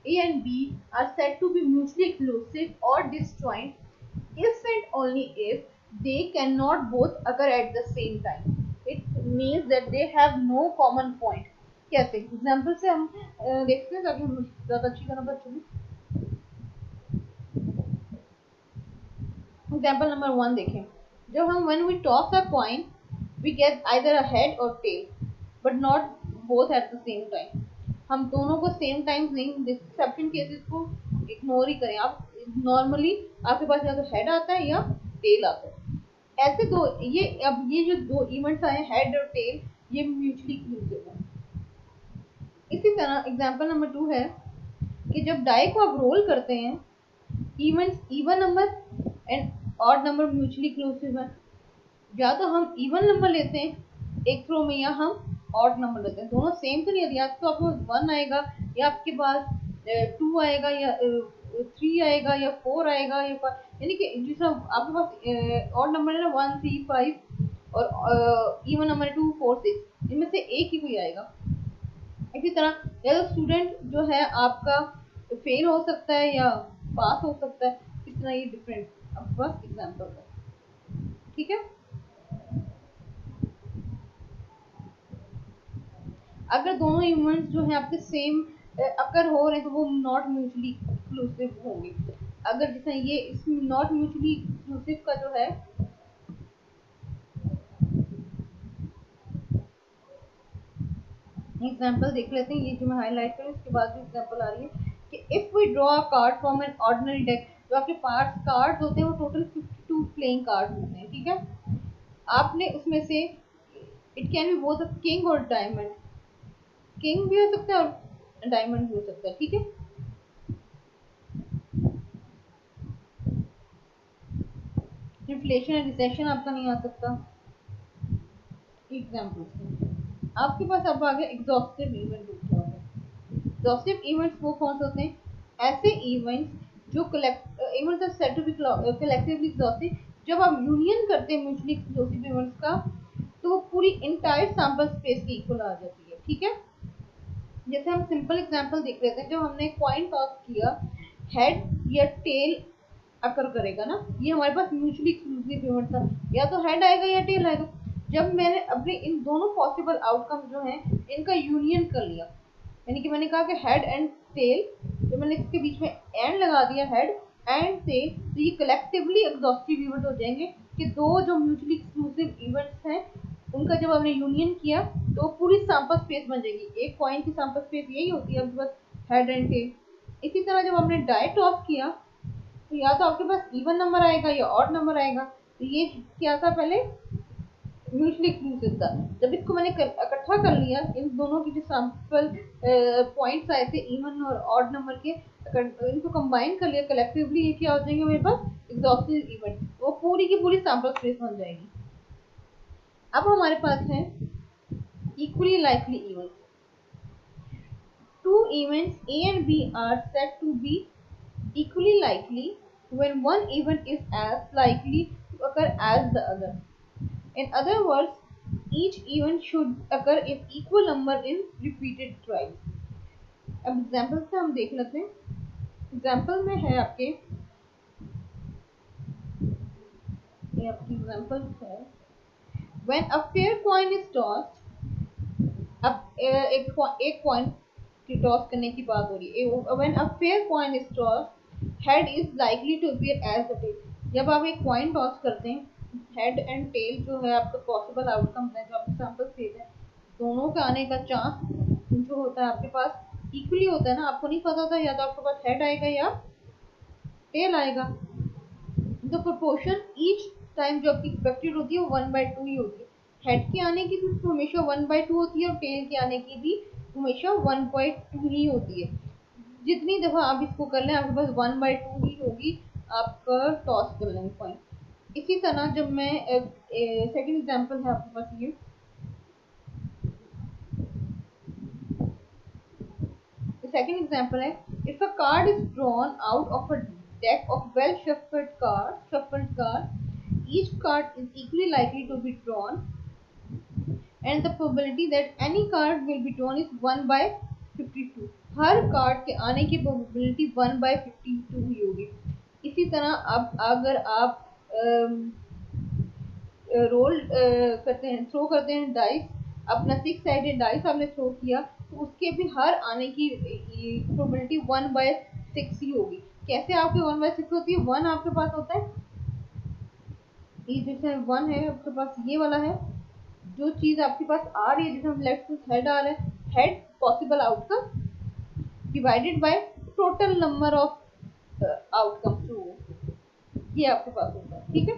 A: A and B are said to be mutually exclusive और disjoint if and only if they cannot both occur at the same time. It means that they have no common point. कैसे एग्जाम्पल से हम देखते हैं ताकि हम ज्यादा अच्छी तरह बच्चों में। एग्जाम्पल नंबर 1 देखें। जब हम when we toss a coin we get either a head or tail but not both at the same time. हम दोनों को सेम टाइम नहीं, एक्सेप्शन केसेस को इग्नोर ही करें आप। नॉर्मली आपके पास या तो हेड आता है या टेल आता है। ऐसे दो ये जो 2 इवेंट्स आए हेड और टेल, ये म्यूचुअली एक्सक्लूसिव है। इसी तरह एग्जांपल नंबर 2 है कि जब डाई को आप रोल करते हैं, events even number and odd number mutually exclusive है। या तो हम इवन नंबर लेते हैं एक थ्रो में या हम ऑड नंबर लेते हैं, दोनों सेम तो नहीं आती। या तो आपके पास 1 आएगा या आपके पास 2 आएगा या 3 आएगा या 4 आएगा या 5, यानी कि जिस तरह आपके पास ऑड नंबर है ना 1 3 5 और इवन नंबर है 2 4 6, इनमें से एक ही कोई आएगा। इसी तरह या तो स्टूडेंट जो है आपका फेल हो सकता है या पास हो सकता है। इस तरह ये डिफरेंट आपके पास एग्जाम्पल है। ठीक है, अगर दोनों इवेंट्स जो है आपके सेम अगर हो रहे हैं तो वो नॉट म्यूचुअली एक्सक्लूसिव होंगे। अगर जैसे ये इसमें नॉट म्यूचुअली एक्सक्लूसिव का जो है एग्जांपल देख लेते हैं। ये जो मैं हाईलाइट करूँ इसके बाद जो एग्जांपल आ रही है कि if we draw a card from an ordinary deck, जो आपके पास कार्ड्स होते हैं वो टोटल 52 प्लेइंग कार्ड्स होते हैं। ठीक है, आपने उसमें से it can be both a king और डायमंड, किंग भी हो सकता है और डायमंड भी हो सकता है। ठीक है, इन्फ्लेशन एंड रिसेशन आपका नहीं आ सकता। एग्जांपल से आपके पास अब आ गया एग्जॉस्टिव इवेंट। एग्जॉस्टिव इवेंट्स वो कौन से होते हैं, ऐसे इवेंट्स जो events are said to be collectively exhaustive. जब आप यूनियन करते हैं म्यूचुअली एक्सक्लूसिव इवेंट्स का तो वो पूरी इंटायर सैंपल स्पेस की इक्वल आ जाती है। ठीक है, जैसे हम सिंपल एग्जांपल देख लेते हैं। जब हमने कॉइन टॉस किया, हेड या टेल अकर करेगा ना, ये हमारे पास म्यूचुअली एक्सक्लूसिव इवेंट था, या तो हेड आएगा या टेल आएगा। जब मैंने अपने इन दोनों पॉसिबल आउटकम जो हैं इनका यूनियन कर लिया, यानी कि मैंने कहा कि हेड एंड टेल, जब मैंने इसके बीच में एंड लगा दिया हेड एंड टेल, तो ये कलेक्टिवली एग्जॉस्टिव इवेंट हो जाएंगे कि दो जो म्यूचुअली एक्सक्लूसिव इवेंट्स हैं उनका जब हमने यूनियन किया तो पूरी सैंपल स्पेस बन जाएगी। एक कॉइन की सैंपल स्पेस यही होती है आपके पास हेड एंड टेल। इसी तरह जब हमने डाई टॉस किया तो या तो आपके पास इवन नंबर आएगा या ऑड नंबर आएगा। तो ये क्या था, पहले म्यूचुअली एक्सक्लूसिव था। जब इसको मैंने इकट्ठा कर लिया, इन दोनों की जो सैंपल पॉइंट्स आए थे इवन और ऑड नंबर के, इनको कंबाइन कर लिया कलेक्टिवली, ये क्या हो जाएंगे मेरे पास एग्जॉस्टिव इवेंट, वो पूरी की पूरी सैंपल स्पेस बन जाएगी। अब हमारे पास है equally likely events. Two events A and B are said to be equally likely when one event is as likely to occur as the other. In other words, each event should occur in equal number in repeated twice. अब एग्जाम्पल से हम देख लेते हैं। एग्जाम्पल में है आपके, ये आपकी एग्जाम्पल है when a fair coin is tossed। अब एक कॉइन की टॉस करने की बात हो रही है। When a fair coin is toss, head is likely to appear as the tail. जब आप एक कॉइन टॉस करते हैं, हेड एंड टेल जो है आपका पॉसिबल आउटकम है जो आपके सैंपल स्पेस है, दोनों के आने का चांस जो होता है आपके पास इक्वली होता है ना। आपको नहीं पता था, या तो आपके पास हेड आएगा या टेल आएगा। तो प्रोपोर्शन ईच टाइम जो आपकी एक्सपेक्टेड होती है वो 1/2 ही होती है। हेड के आने की भी हमेशा 1/2 होती है और टेल के आने की भी हमेशा 1/2 ही होती है। जितनी दफा आप इसको कर लें आपके पास 1/2 ही होगी आपका टॉस करने पॉइंट। इसी तरह जब मैं सेकंड एग्जांपल है आपके पास, ये सेकंड एग्जांपल है, if a card is drawn out of a deck of well shuffled cards, each card is equally likely to be drawn, and the probability that any card will be drawn is 1/52। Her card के आने की प्रोबेबिलिटी 1/52 ही होगी। इसी तरह अब अगर आप रोल करते हैं, थ्रो करते हैं डाइस, अपना 6 साइडेड डाइस आपने थ्रो किया, तो उसके भी हर आने की प्रोबेबिलिटी 1/6 ही होगी। कैसे आपकी 1/6 होती है? 1 आपके पास होता है, ये जैसे 1 है आपके पास, ये वाला है जो चीज आपके पास आ रही है, जैसे लेफ्ट से हेड आ रहा है, head possible outcome divided by total number of outcome, ये आपके पास होता है। ठीक है।